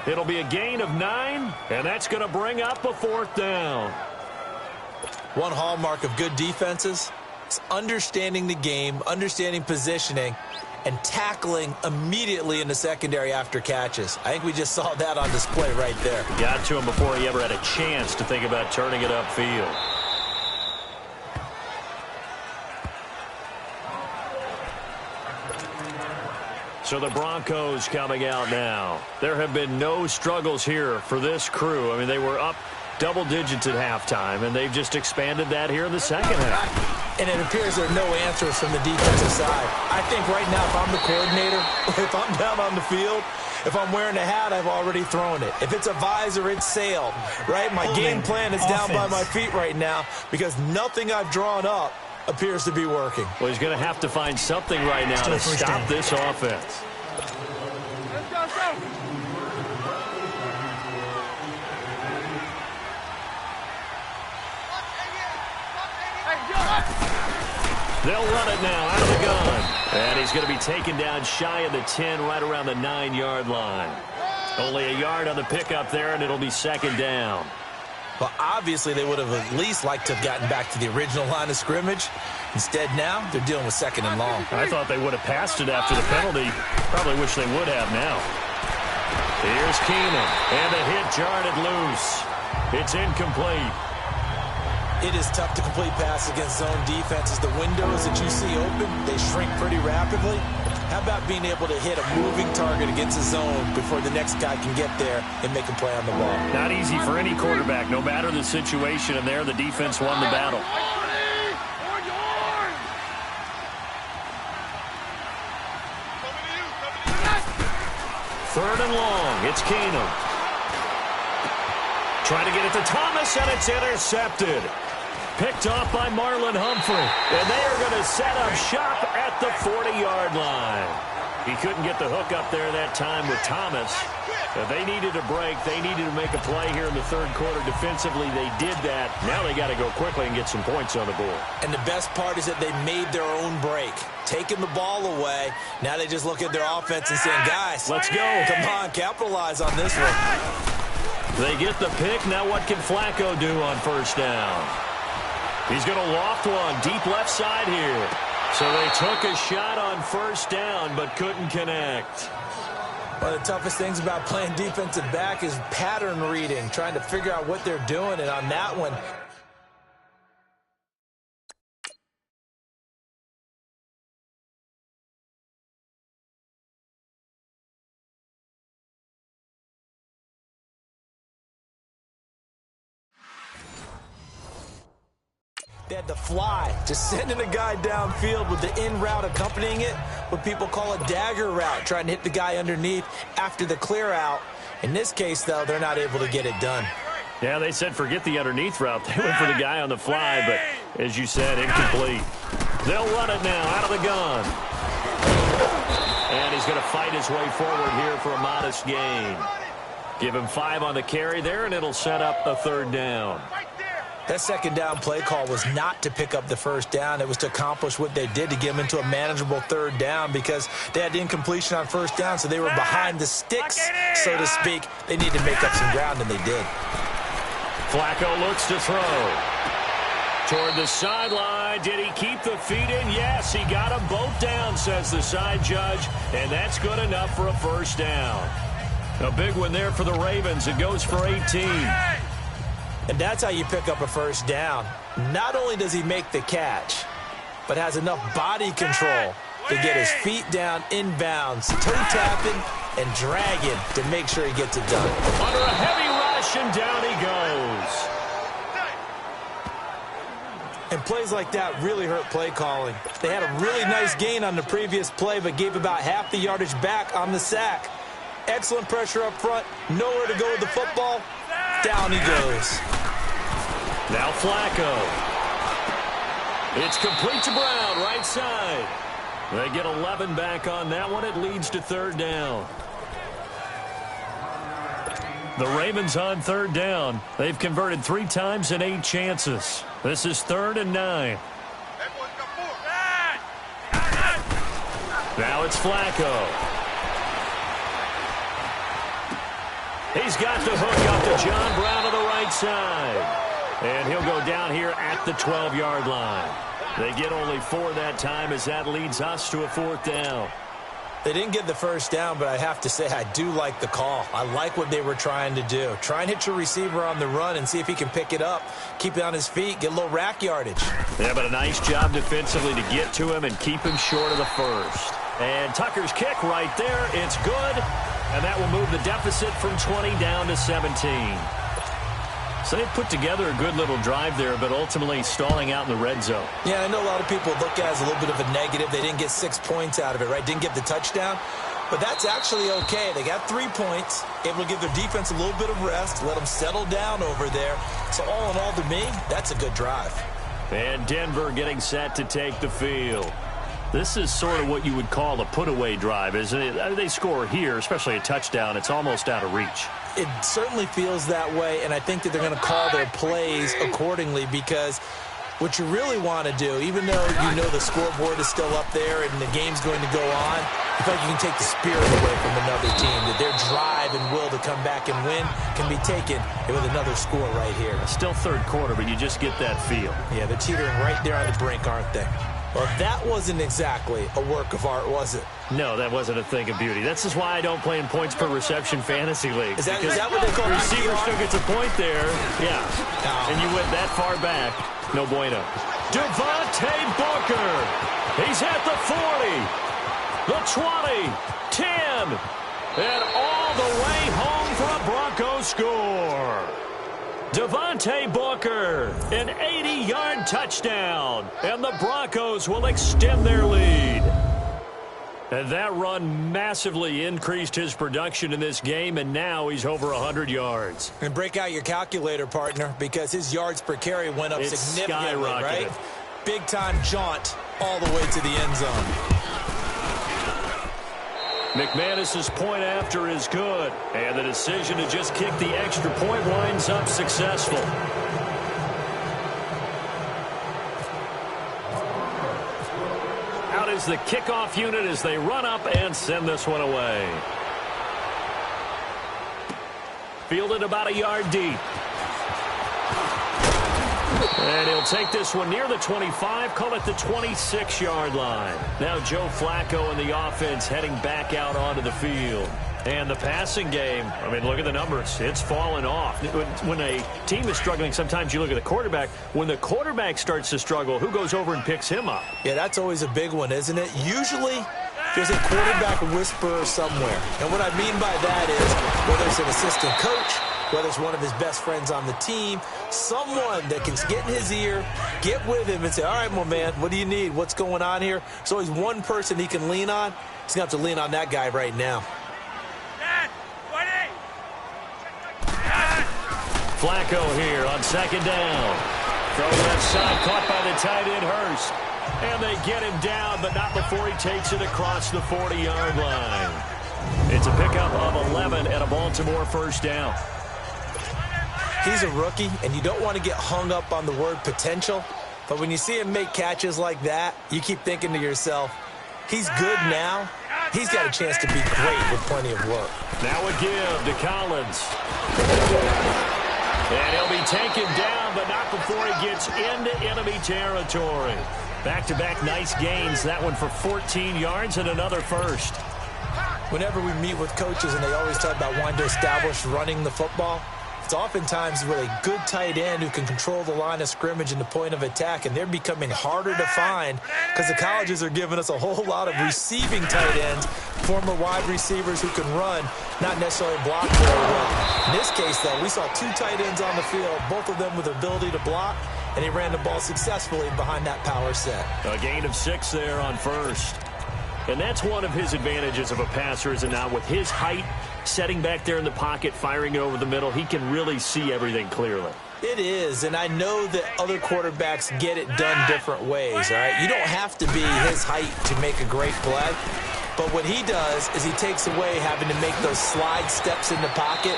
It'll be a gain of 9, and that's going to bring up a 4th down. One hallmark of good defenses is understanding the game, understanding positioning, and tackling immediately in the secondary after catches. I think we just saw that on display right there. Got to him before he ever had a chance to think about turning it upfield. So the Broncos coming out now. There have been no struggles here for this crew. I mean, they were up double digits at halftime, and they've just expanded that here in the second half. And it appears there are no answers from the defensive side. I think right now, if I'm the coordinator, if I'm down on the field, if I'm wearing a hat, I've already thrown it. If it's a visor, it's sailed, right? My game plan is down by my feet right now because nothing I've drawn up appears to be working. Well, he's going to have to find something right now to stop this offense. Let's go. They'll run it now out of the gun. And he's going to be taken down shy of the 10, right around the 9-yard line. Only a yard on the pickup there, and it'll be 2nd down. Well, obviously, they would have at least liked to have gotten back to the original line of scrimmage. Instead, now, they're dealing with 2nd and long. I thought they would have passed it after the penalty. Probably wish they would have now. Here's Keenum, and the hit jarred it loose. It's incomplete. It is tough to complete passes against zone defenses. The windows that you see open, they shrink pretty rapidly. How about being able to hit a moving target against a zone before the next guy can get there and make a play on the ball? Not easy for any quarterback, no matter the situation, and there the defense won the battle. Third and long, it's Keenum. Trying to get it to Thomas, and it's intercepted. Picked off by Marlon Humphrey. And they are going to set up shop at the 40-yard line. He couldn't get the hook up there that time with Thomas. If they needed a break, they needed to make a play here in the 3rd quarter. Defensively, they did that. Now they got to go quickly and get some points on the board. And the best part is that they made their own break. Taking the ball away. Now they just look at their offense and saying, guys, let's go. Come on, capitalize on this one. They get the pick. Now what can Flacco do on 1st down? He's going to loft one deep left side here. So they took a shot on 1st down but couldn't connect. One of the toughest things about playing defensive back is pattern reading, trying to figure out what they're doing. And on that one, they had to fly, just sending a guy downfield with the in route accompanying it, what people call a dagger route, trying to hit the guy underneath after the clear out. In this case, though, they're not able to get it done. Yeah, they said forget the underneath route. They went for the guy on the fly, but as you said, incomplete. They'll run it now out of the gun. And he's going to fight his way forward here for a modest gain. Give him 5 on the carry there, and it'll set up a 3rd down. That second down play call was not to pick up the first down. It was to accomplish what they did, to get them into a manageable third down, because they had incompletion on first down, so they were behind the sticks, so to speak. They needed to make up some ground, and they did. Flacco looks to throw. Toward the sideline. Did he keep the feet in? Yes, he got them both down, says the side judge, and that's good enough for a first down. A big one there for the Ravens. It goes for 18. And that's how you pick up a first down. Not only does he make the catch, but has enough body control to get his feet down inbounds, toe-tapping and dragging to make sure he gets it done. Under a heavy rush, and down he goes. And plays like that really hurt play calling. They had a really nice gain on the previous play, but gave about half the yardage back on the sack. Excellent pressure up front. Nowhere to go with the football. Down he goes. Now Flacco. It's complete to Brown, right side. They get 11 back on that one. It leads to third down. The Ravens on third down. They've converted 3 times in 8 chances. This is 3rd and 9. Now it's Flacco. He's got the hook up to John Brown to the right side. And he'll go down here at the 12-yard line. They get only 4 that time, as that leads us to a 4th down. They didn't get the first down, but I have to say I do like the call. I like what they were trying to do. Try and hit your receiver on the run and see if he can pick it up, keep it on his feet, get a little rack yardage. Yeah, but a nice job defensively to get to him and keep him short of the first. And Tucker's kick right there. It's good, and that will move the deficit from 20 down to 17. So they put together a good little drive there, but ultimately stalling out in the red zone. Yeah, I know a lot of people look at it as a little bit of a negative. They didn't get 6 points out of it, right? Didn't get the touchdown. But that's actually okay. They got 3 points, able to give their defense a little bit of rest, let them settle down over there. So all in all, to me, that's a good drive. And Denver getting set to take the field. This is sort of what you would call a put-away drive, isn't it? They score here, especially a touchdown. It's almost out of reach. It certainly feels that way, and I think that they're going to call their plays accordingly, because what you really want to do, even though you know the scoreboard is still up there and the game's going to go on, I feel like you can take the spirit away from another team, that their drive and will to come back and win can be taken with another score right here. Still third quarter, but you just get that feel. Yeah, they're teetering right there on the brink, aren't they? Well, that wasn't exactly a work of art, was it? No, that wasn't a thing of beauty. This is why I don't play in points per reception fantasy leagues. Is that what they call receiver still gets a point there? Yeah. And you went that far back. No bueno. Devontae Booker. He's at the 40, the 20, 10, and all the way home for a Broncos score. Devontae Booker, an 80-yard touchdown, and the Broncos will extend their lead. And that run massively increased his production in this game, and now he's over 100 yards. And break out your calculator, partner, because his yards per carry went up significantly, right? Big-time jaunt all the way to the end zone. McManus's point after is good, and the decision to just kick the extra point winds up successful. Out is the kickoff unit as they run up and send this one away. Fielded about a yard deep. And he'll take this one near the 25, call it the 26-yard line. Now Joe Flacco and the offense heading back out onto the field. And the passing game, I mean, look at the numbers. It's fallen off. When a team is struggling, sometimes you look at the quarterback. When the quarterback starts to struggle, who goes over and picks him up? Yeah, that's always a big one, isn't it? Usually, there's a quarterback whisperer somewhere. And what I mean by that is, whether it's an assistant coach, whether it's one of his best friends on the team, someone that can get in his ear, get with him and say, all right, my man, what do you need? What's going on here? There's always one person he can lean on. He's going to have to lean on that guy right now. Flacco here on second down. Throw left side, caught by the tight end Hurst. And they get him down, but not before he takes it across the 40-yard line. It's a pickup of 11 and a Baltimore first down. He's a rookie, and you don't want to get hung up on the word potential. But when you see him make catches like that, you keep thinking to yourself, he's good now. He's got a chance to be great with plenty of work. Now a give to Collins. And he'll be taken down, but not before he gets into enemy territory. Back-to-back nice gains. That one for 14 yards and another first. Whenever we meet with coaches and they always talk about wanting to establish running the football, it's oftentimes with a good tight end who can control the line of scrimmage and the point of attack, and they're becoming harder to find because the colleges are giving us a whole lot of receiving tight ends, former wide receivers who can run, not necessarily block very well. In this case, though, we saw two tight ends on the field, both of them with the ability to block, and he ran the ball successfully behind that power set. A gain of 6 there on first. And that's one of his advantages of a passer, is it not? With his height, setting back there in the pocket, firing it over the middle, he can really see everything clearly. It is, and I know that other quarterbacks get it done different ways, all right? You don't have to be his height to make a great play, but what he does is he takes away having to make those slide steps in the pocket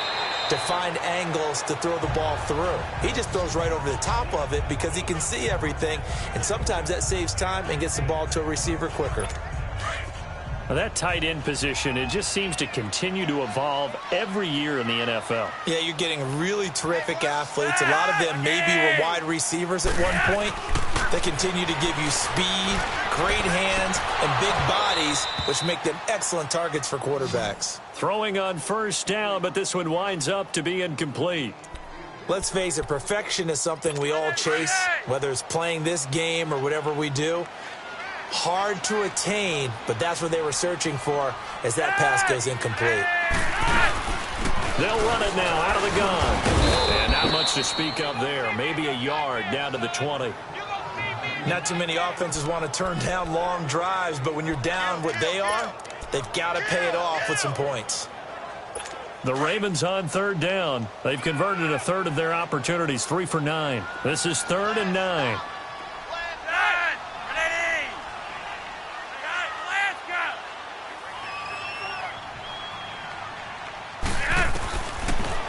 to find angles to throw the ball through. He just throws right over the top of it because he can see everything, and sometimes that saves time and gets the ball to a receiver quicker. Well, that tight end position, it just seems to continue to evolve every year in the NFL. Yeah, you're getting really terrific athletes. A lot of them maybe were wide receivers at one point. They continue to give you speed, great hands, and big bodies, which make them excellent targets for quarterbacks. Throwing on first down, but this one winds up to be incomplete. Let's face it, perfection is something we all chase, whether it's playing this game or whatever we do. Hard to attain, but that's what they were searching for as that pass goes incomplete. They'll run it now out of the gun. And not much to speak of there. Maybe a yard down to the 20. Not too many offenses want to turn down long drives, but when you're down what they are, they've got to pay it off with some points. The Ravens on third down. They've converted a third of their opportunities, 3 for 9. This is 3rd and 9.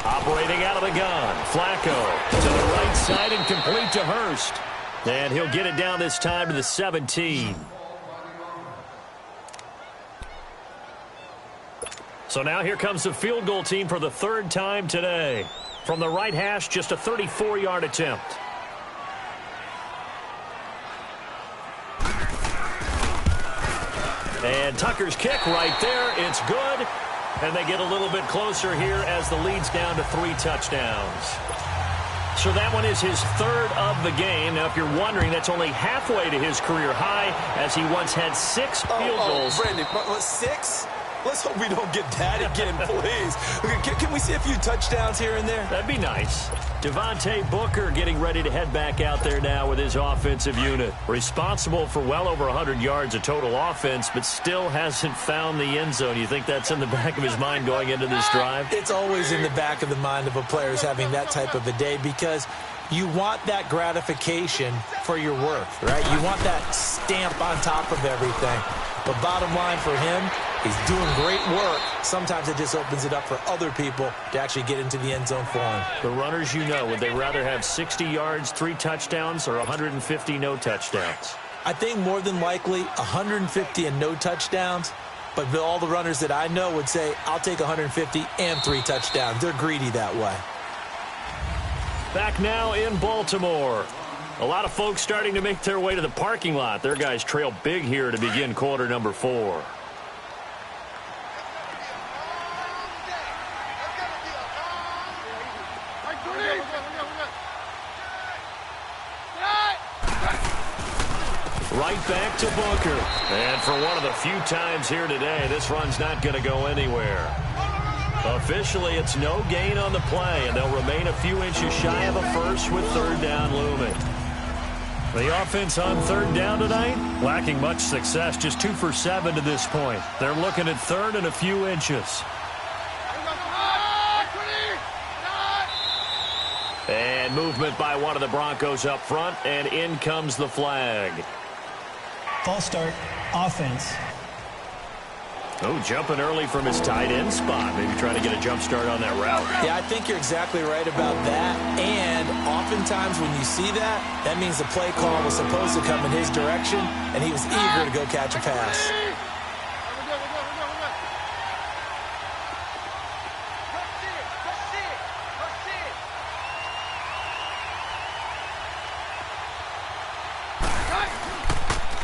Operating out of the gun. Flacco to the right side and complete to Hurst. And he'll get it down this time to the 17. So now here comes the field goal team for the 3rd time today. From the right hash, just a 34-yard attempt. And Tucker's kick right there. It's good. And they get a little bit closer here as the lead's down to 3 touchdowns. So that one is his 3rd of the game. Now, if you're wondering, that's only halfway to his career high, as he once had 6 field goals. Brandon, what, 6? Let's hope we don't get that again, please. Can we see a few touchdowns here and there? That'd be nice. Devontae Booker getting ready to head back out there now with his offensive unit. Responsible for well over 100 yards of total offense, but still hasn't found the end zone. You think that's in the back of his mind going into this drive? It's always in the back of the mind of a player who's having that type of a day, because you want that gratification for your work, right? You want that stamp on top of everything. But bottom line for him, he's doing great work. Sometimes it just opens it up for other people to actually get into the end zone for him. The runners, you know, would they rather have 60 yards, 3 touchdowns, or 150 no touchdowns? I think more than likely 150 and no touchdowns. But all the runners that I know would say, I'll take 150 and 3 touchdowns. They're greedy that way. Back now in Baltimore. A lot of folks starting to make their way to the parking lot. Their guys trail big here to begin quarter number 4. Right back to Booker. And for one of the few times here today, this run's not going to go anywhere. Officially, it's no gain on the play, and they'll remain a few inches shy of a first with 3rd down looming. The offense on 3rd down tonight, lacking much success, just 2 for 7 to this point. They're looking at 3rd and a few inches. And movement by one of the Broncos up front, and in comes the flag. False start, offense. Oh, jumping early from his tight end spot. Maybe trying to get a jump start on that route. Yeah, I think you're exactly right about that. And oftentimes when you see that, that means the play call was supposed to come in his direction, and he was eager to go catch a pass.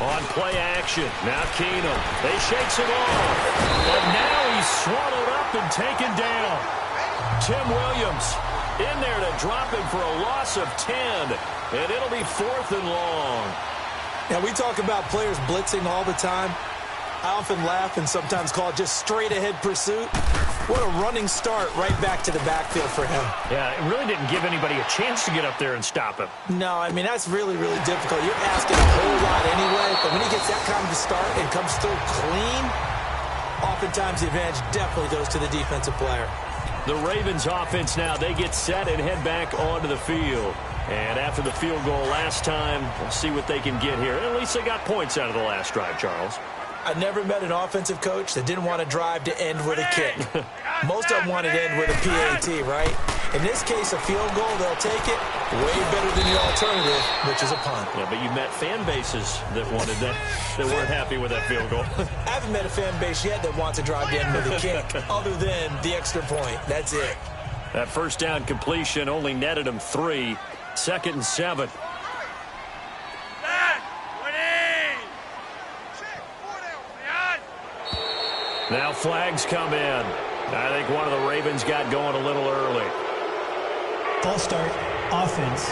On play action, now Keenum. They shakes him off, but now he's swallowed up and taken down. Tim Williams in there to drop him for a loss of 10, and it'll be 4th and long. Now, we talk about players blitzing all the time. I often laugh and sometimes call it just straight-ahead pursuit. What a running start right back to the backfield for him. Yeah, it really didn't give anybody a chance to get up there and stop him. No, I mean, that's really, really difficult. You're asking a whole lot anyway, but when he gets that kind of start and comes through clean, oftentimes the advantage definitely goes to the defensive player. The Ravens offense now, they get set and head back onto the field. And after the field goal last time, we'll see what they can get here. At least they got points out of the last drive, Charles. I never met an offensive coach that didn't want to drive to end with a kick. Most of them wanted to end with a PAT, right? In this case, a field goal, they'll take it. Way better than the alternative, which is a punt. Yeah, but you met fan bases that wanted that, that weren't happy with that field goal. I haven't met a fan base yet that wants to drive to end with a kick, other than the extra point. That's it. That first down completion only netted him 3. 2nd and 7. Now flags come in. I think one of the Ravens got going a little early. False start, offense.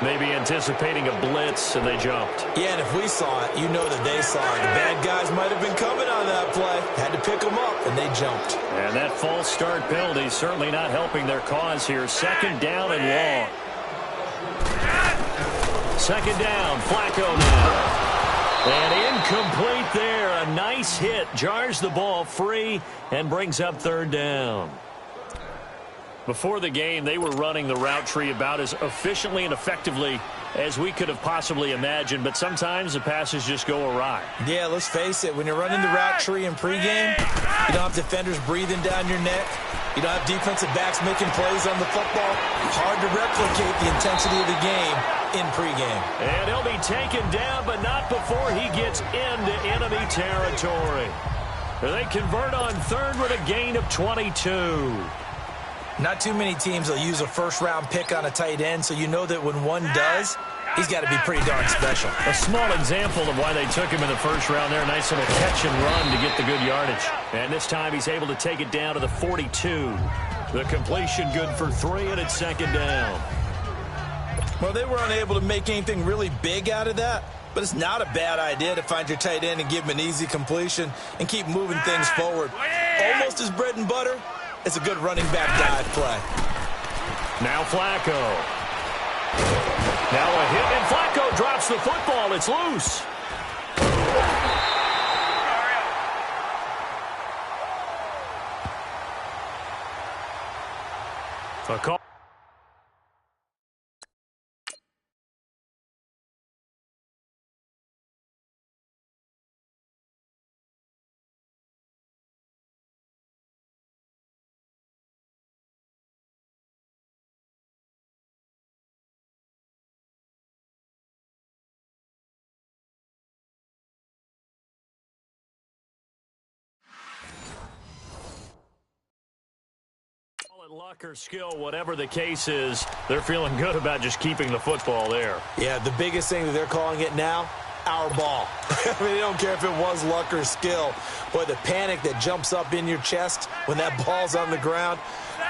Maybe anticipating a blitz, and they jumped. Yeah, and if we saw it, you know that they saw it. The bad guys might have been coming on that play. Had to pick them up, and they jumped. And that false start penalty certainly not helping their cause here. 2nd down and long. 2nd down, Flacco now. And incomplete there. A nice hit. Jars the ball free and brings up 3rd down. Before the game, they were running the route tree about as efficiently and effectively as we could have possibly imagined, but sometimes the passes just go awry. Yeah, let's face it. When you're running the route tree in pregame, you don't have defenders breathing down your neck. You don't have defensive backs making plays on the football. Hard to replicate the intensity of the game in pregame. And he'll be taken down, but not before he gets into enemy territory. They convert on 3rd with a gain of 22. Not too many teams will use a first-round pick on a tight end, so you know that when one does, he's got to be pretty darn special. A small example of why they took him in the first round there. Nice little catch and run to get the good yardage. And this time he's able to take it down to the 42. The completion good for 3, and it's 2nd down. Well, they were unable to make anything really big out of that, but it's not a bad idea to find your tight end and give him an easy completion and keep moving things forward. Almost his bread and butter. It's a good running back dive play. Now Flacco. Now a hit, and Flacco drops the football. It's loose. A call. Luck or skill, whatever the case is, they're feeling good about just keeping the football there. Yeah, the biggest thing that they're calling it now, our ball. I mean, they don't care if it was luck or skill. Boy, the panic that jumps up in your chest when that ball's on the ground,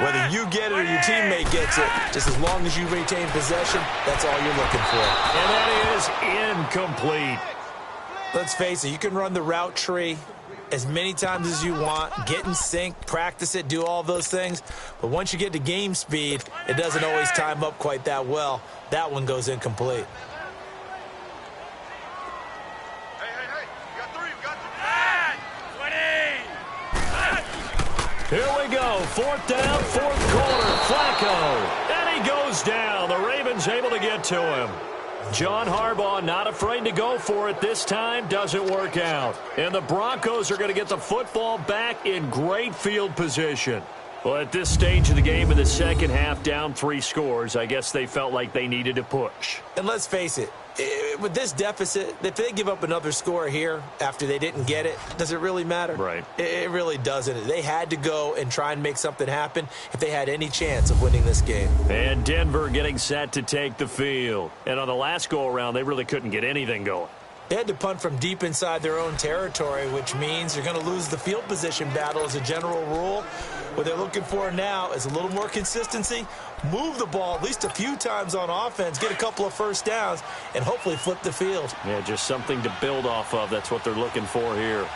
whether you get it or your teammate gets it, just as long as you retain possession, that's all you're looking for. And that is incomplete. Let's face it, you can run the route tree as many times as you want, get in sync, practice it, do all those things. But once you get to game speed, it doesn't always time up quite that well. That one goes incomplete. Here we go, 4th down, 4th quarter, Flacco. And he goes down. The Ravens able to get to him. John Harbaugh not afraid to go for it this time. Doesn't work out. And the Broncos are going to get the football back in great field position. Well, at this stage of the game in the second half, down 3 scores, I guess they felt like they needed to push. And let's face it, with this deficit, if they give up another score here after they didn't get it, does it really matter? Right. It really doesn't. They had to go and try and make something happen if they had any chance of winning this game. And Denver getting set to take the field. And on the last go-around, they really couldn't get anything going. They had to punt from deep inside their own territory, which means you're going to lose the field position battle as a general rule. What they're looking for now is a little more consistency, move the ball at least a few times on offense, get a couple of first downs, and hopefully flip the field. Yeah, just something to build off of. That's what they're looking for here.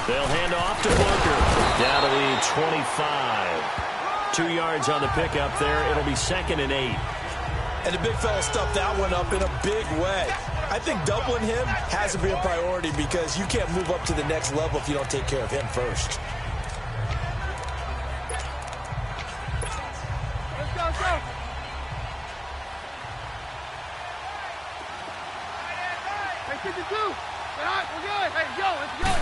They'll hand off to Booker. Down to the 25. 2 yards on the pickup there. It'll be 2nd and 8. And the big fella stuffed that one up in a big way. I think doubling him has to be a priority because you can't move up to the next level if you don't take care of him first. Let's go. Hey, 52. All right, we're good. Hey, let's go.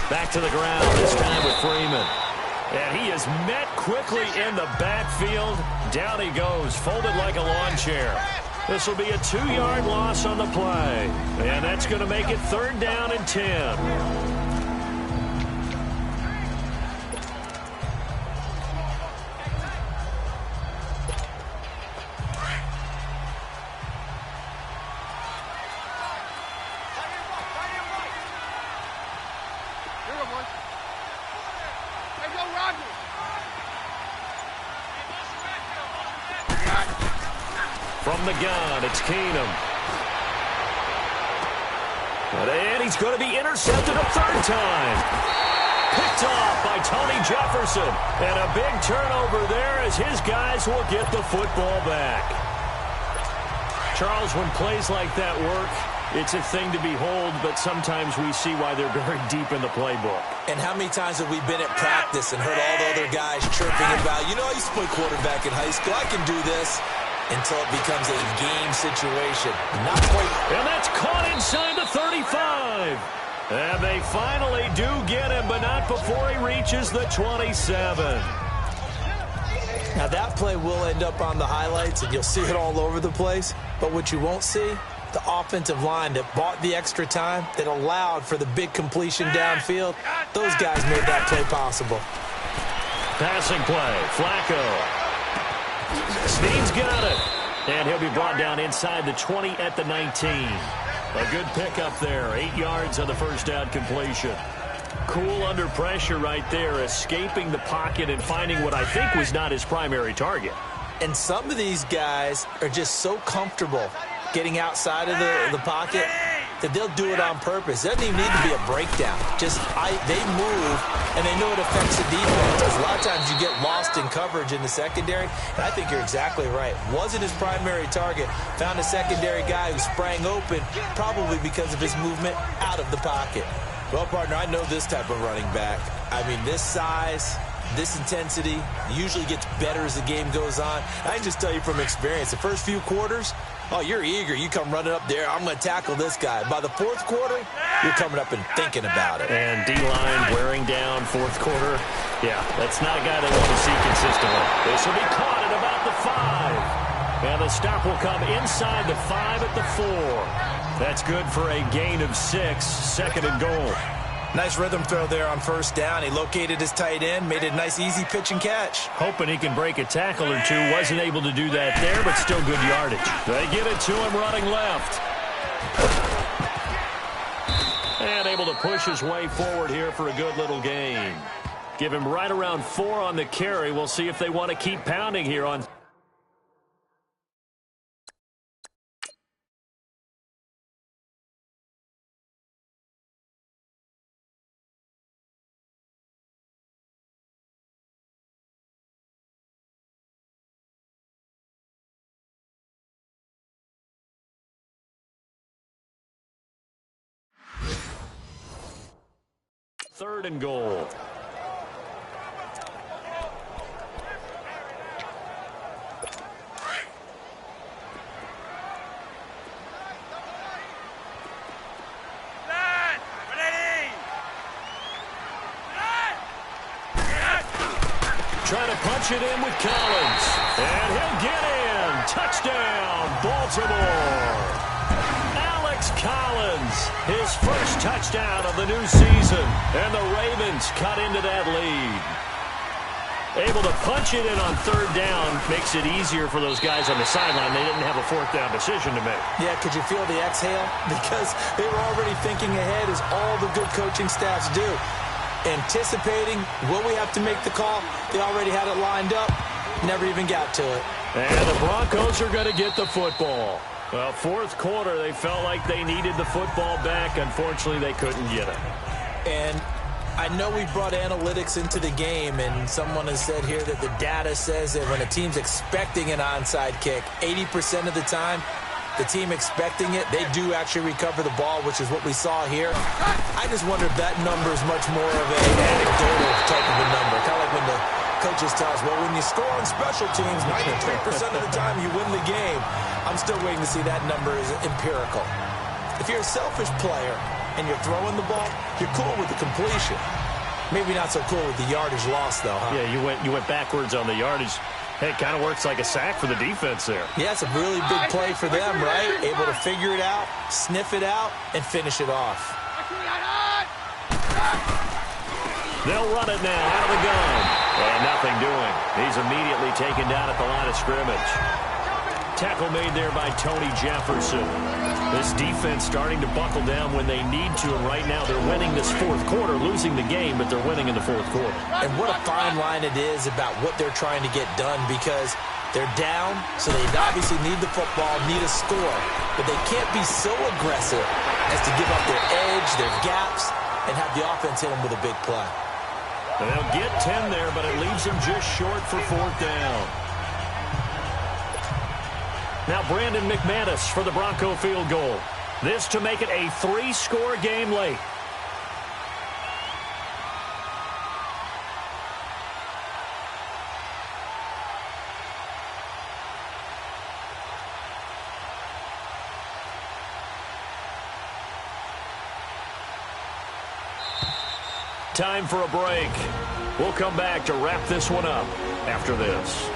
Back to the ground, this time with Freeman. And he is met quickly in the backfield. Down he goes, folded like a lawn chair. This will be a 2-yard loss on the play. And that's going to make it 3rd down and 10. Here we go, boys. Hey, go, Roger. From the gun, it's Keenum. And he's going to be intercepted a 3rd time. Picked off by Tony Jefferson. And a big turnover there as his guys will get the football back. Charles, when plays like that work, it's a thing to behold, but sometimes we see why they're very deep in the playbook. And how many times have we been at practice and heard all the other guys chirping about, I used to play quarterback in high school, I can do this, until it becomes a game situation. Not quite. And that's caught inside the 35. And they finally do get him, but not before he reaches the 27. Now that play will end up on the highlights, and you'll see it all over the place. But what you won't see, the offensive line that bought the extra time, that allowed for the big completion downfield, those guys made that play possible. Passing play, Flacco. Snead's got it. And he'll be brought down inside the 20 at the 19. A good pickup there. 8 yards on the first down completion. Cool under pressure right there, escaping the pocket and finding what I think was not his primary target. And some of these guys are just so comfortable getting outside of the pocket that they'll do it on purpose. It doesn't even need to be a breakdown. They move, and they know it affects the defense. Because a lot of times you get lost in coverage in the secondary, and I think you're exactly right. Wasn't his primary target. Found a secondary guy who sprang open, probably because of his movement out of the pocket. Well, partner, I know this type of running back. I mean, this size, this intensity usually gets better as the game goes on. I can just tell you from experience, the first few quarters, you're eager. You come running up there, I'm going to tackle this guy. By the 4th quarter, you're coming up and thinking about it. And D-line wearing down 4th quarter. Yeah, that's not a guy they want to see consistently. This will be caught at about the 5. And the stop will come inside the 5 at the 4. That's good for a gain of 6, 2nd and goal. Nice rhythm throw there on first down. He located his tight end, made it a nice easy pitch and catch. Hoping he can break a tackle or two. Wasn't able to do that there, but still good yardage. They give it to him running left. And able to push his way forward here for a good little gain. Give him right around 4 on the carry. We'll see if they want to keep pounding here on. Third and goal. trying to punch it in with Collins. And he'll get in. Touchdown, Baltimore. Alex Collins, his first touchdown of the new season. And the Ravens cut into that lead. Able to punch it in on third down makes it easier for those guys on the sideline. They didn't have a fourth down decision to make. Yeah, could you feel the exhale? Because they were already thinking ahead, as all the good coaching staffs do. Anticipating, will we have to make the call? They already had it lined up. Never even got to it. And the Broncos are going to get the football. Well, fourth quarter, they felt like they needed the football back. Unfortunately, they couldn't get it. And I know we brought analytics into the game, and someone has said here that the data says that when a team's expecting an onside kick, 80% of the time, the team expecting it, they do actually recover the ball, which is what we saw here. I just wonder if that number is much more of an anecdotal type of a number. Kind of like when the coaches tell us, well, when you score on special teams, 93% of the time you win the game. I'm still waiting to see that number is empirical. If you're a selfish player and you're throwing the ball, you're cool with the completion. Maybe not so cool with the yardage loss, though, huh? Yeah, you went backwards on the yardage. Hey, it kind of works like a sack for the defense there. Yeah, it's a really big play for them, right? Able to figure it out, sniff it out, and finish it off. They'll run it now out of the gun. And nothing doing. He's immediately taken down at the line of scrimmage. Tackle made there by Tony Jefferson. This defense starting to buckle down when they need to, and right now they're winning this fourth quarter, losing the game, but they're winning in the fourth quarter. And what a fine line it is about what they're trying to get done, because they're down, so they obviously need the football, need a score, but they can't be so aggressive as to give up their edge, their gaps, and have the offense hit them with a big play. And they'll get 10 there, but it leaves them just short for fourth down. Now Brandon McManus for the Bronco field goal. This to make it a 3-score game late. Time for a break. We'll come back to wrap this one up after this.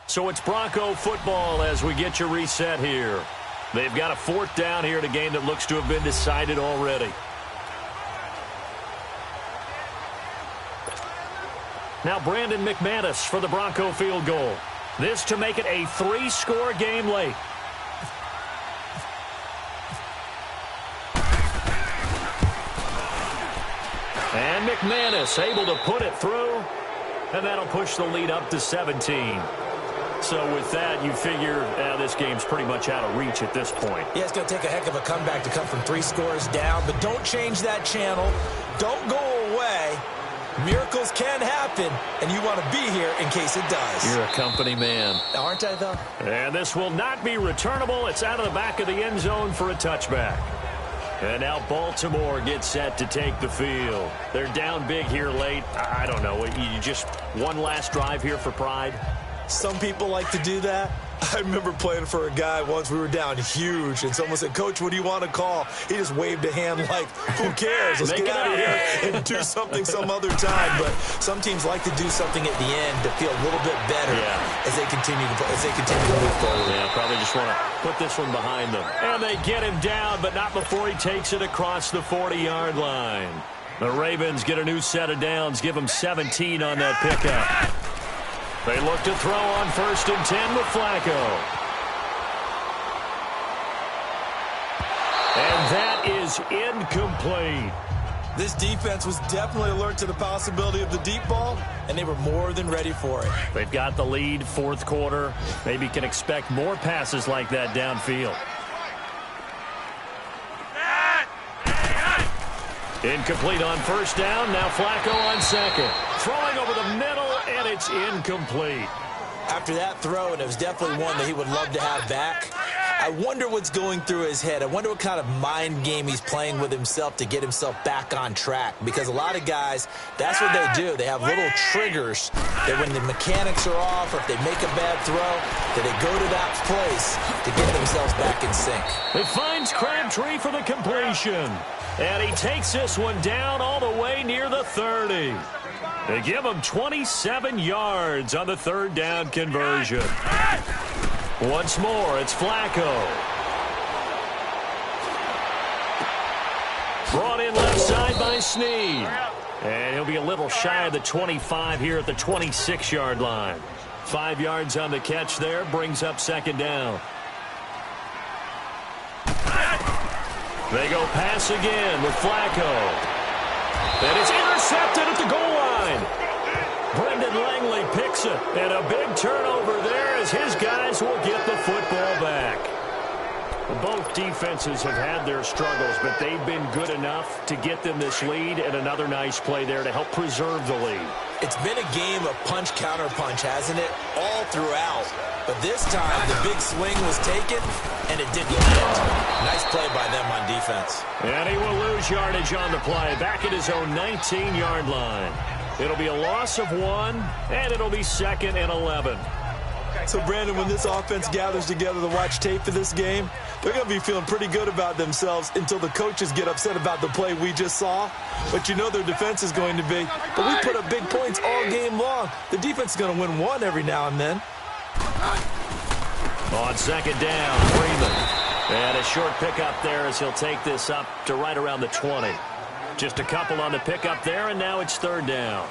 So it's Bronco football as we get you reset here. They've got a fourth down here in a game that looks to have been decided already. Now Brandon McManus for the Bronco field goal. This to make it a 3-score game late. And McManus able to put it through, and that'll push the lead up to 17. So with that, you figure this game's pretty much out of reach at this point. Yeah, it's going to take a heck of a comeback to come from 3 scores down, but don't change that channel. Don't go away. Miracles can happen, and you want to be here in case it does. You're a company man. Aren't I, though? And this will not be returnable. It's out of the back of the end zone for a touchback. And now Baltimore gets set to take the field. They're down big here late. I don't know. You just one last drive here for pride? Some people like to do that. I remember playing for a guy once. We were down huge, and someone said, "Coach, what do you want to call?" He just waved a hand like, who cares? Let's get out of here and do something some other time. But some teams like to do something at the end to feel a little bit better as they continue to move forward. Yeah, probably just want to put this one behind them. And they get him down, but not before he takes it across the 40-yard line. The Ravens get a new set of downs, give them 17 on that pickup. They look to throw on 1st and 10 with Flacco. And that is incomplete. This defense was definitely alert to the possibility of the deep ball, and they were more than ready for it. They've got the lead, fourth quarter. Maybe can expect more passes like that downfield. Incomplete on 1st down. Now Flacco on 2nd. Throwing over the middle, and it's incomplete. After that throw, and it was definitely one that he would love to have back, I wonder what's going through his head. I wonder what kind of mind game he's playing with himself to get himself back on track. Because a lot of guys, that's what they do. They have little triggers that when the mechanics are off or if they make a bad throw, that they go to that place to get themselves back in sync. It finds Crabtree for the completion. And he takes this one down all the way near the 30. They give him 27 yards on the third down conversion. Once more, it's Flacco. Brought in left side by Snead. And he'll be a little shy of the 25 here at the 26-yard line. 5 yards on the catch there, brings up second down. They go pass again with Flacco. And it's intercepted at the goal line. Brendan Langley picks it. And a big turnover there as his guys will get the football back. Both defenses have had their struggles, but they've been good enough to get them this lead, and another nice play there to help preserve the lead. It's been a game of punch-counter-punch, hasn't it? All throughout. But this time, the big swing was taken, and it didn't land. Nice play by them on defense. And he will lose yardage on the play, back at his own 19-yard line. It'll be a loss of 1, and it'll be 2nd and 11. So, Brandon, when this offense gathers together to watch tape for this game, they're going to be feeling pretty good about themselves until the coaches get upset about the play we just saw. But you know their defense is going to be. But we put up big points all game long. The defense is going to win one every now and then. On second down, Freeman. And a short pickup there as he'll take this up to right around the 20. Just a couple on the pickup there, and now it's third down.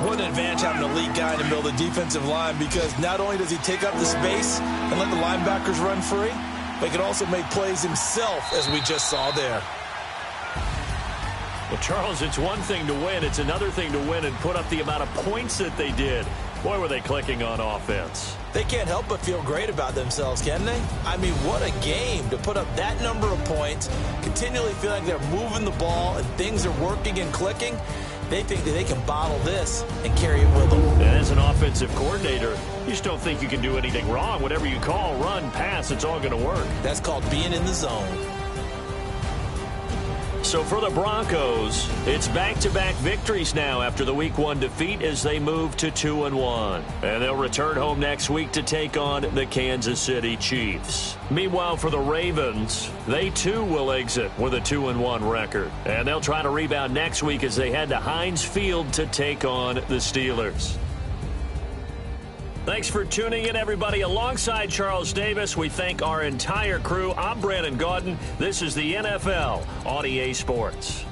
What an advantage having an elite guy in the middle of the defensive line, because not only does he take up the space and let the linebackers run free, but he can also make plays himself, as we just saw there. Well, Charles, it's one thing to win. It's another thing to win and put up the amount of points that they did. Boy, were they clicking on offense. They can't help but feel great about themselves, can they? I mean, what a game to put up that number of points, continually feel like they're moving the ball and things are working and clicking. They think that they can bottle this and carry it with them. And as an offensive coordinator, you just don't think you can do anything wrong. Whatever you call, run, pass, it's all going to work. That's called being in the zone. So for the Broncos, it's back-to-back victories now after the Week 1 defeat as they move to 2-1. And they'll return home next week to take on the Kansas City Chiefs. Meanwhile, for the Ravens, they too will exit with a 2-1 record. And they'll try to rebound next week as they head to Heinz Field to take on the Steelers. Thanks for tuning in, everybody. Alongside Charles Davis, we thank our entire crew. I'm Brandon Gaudin. This is the NFL on EA Sports.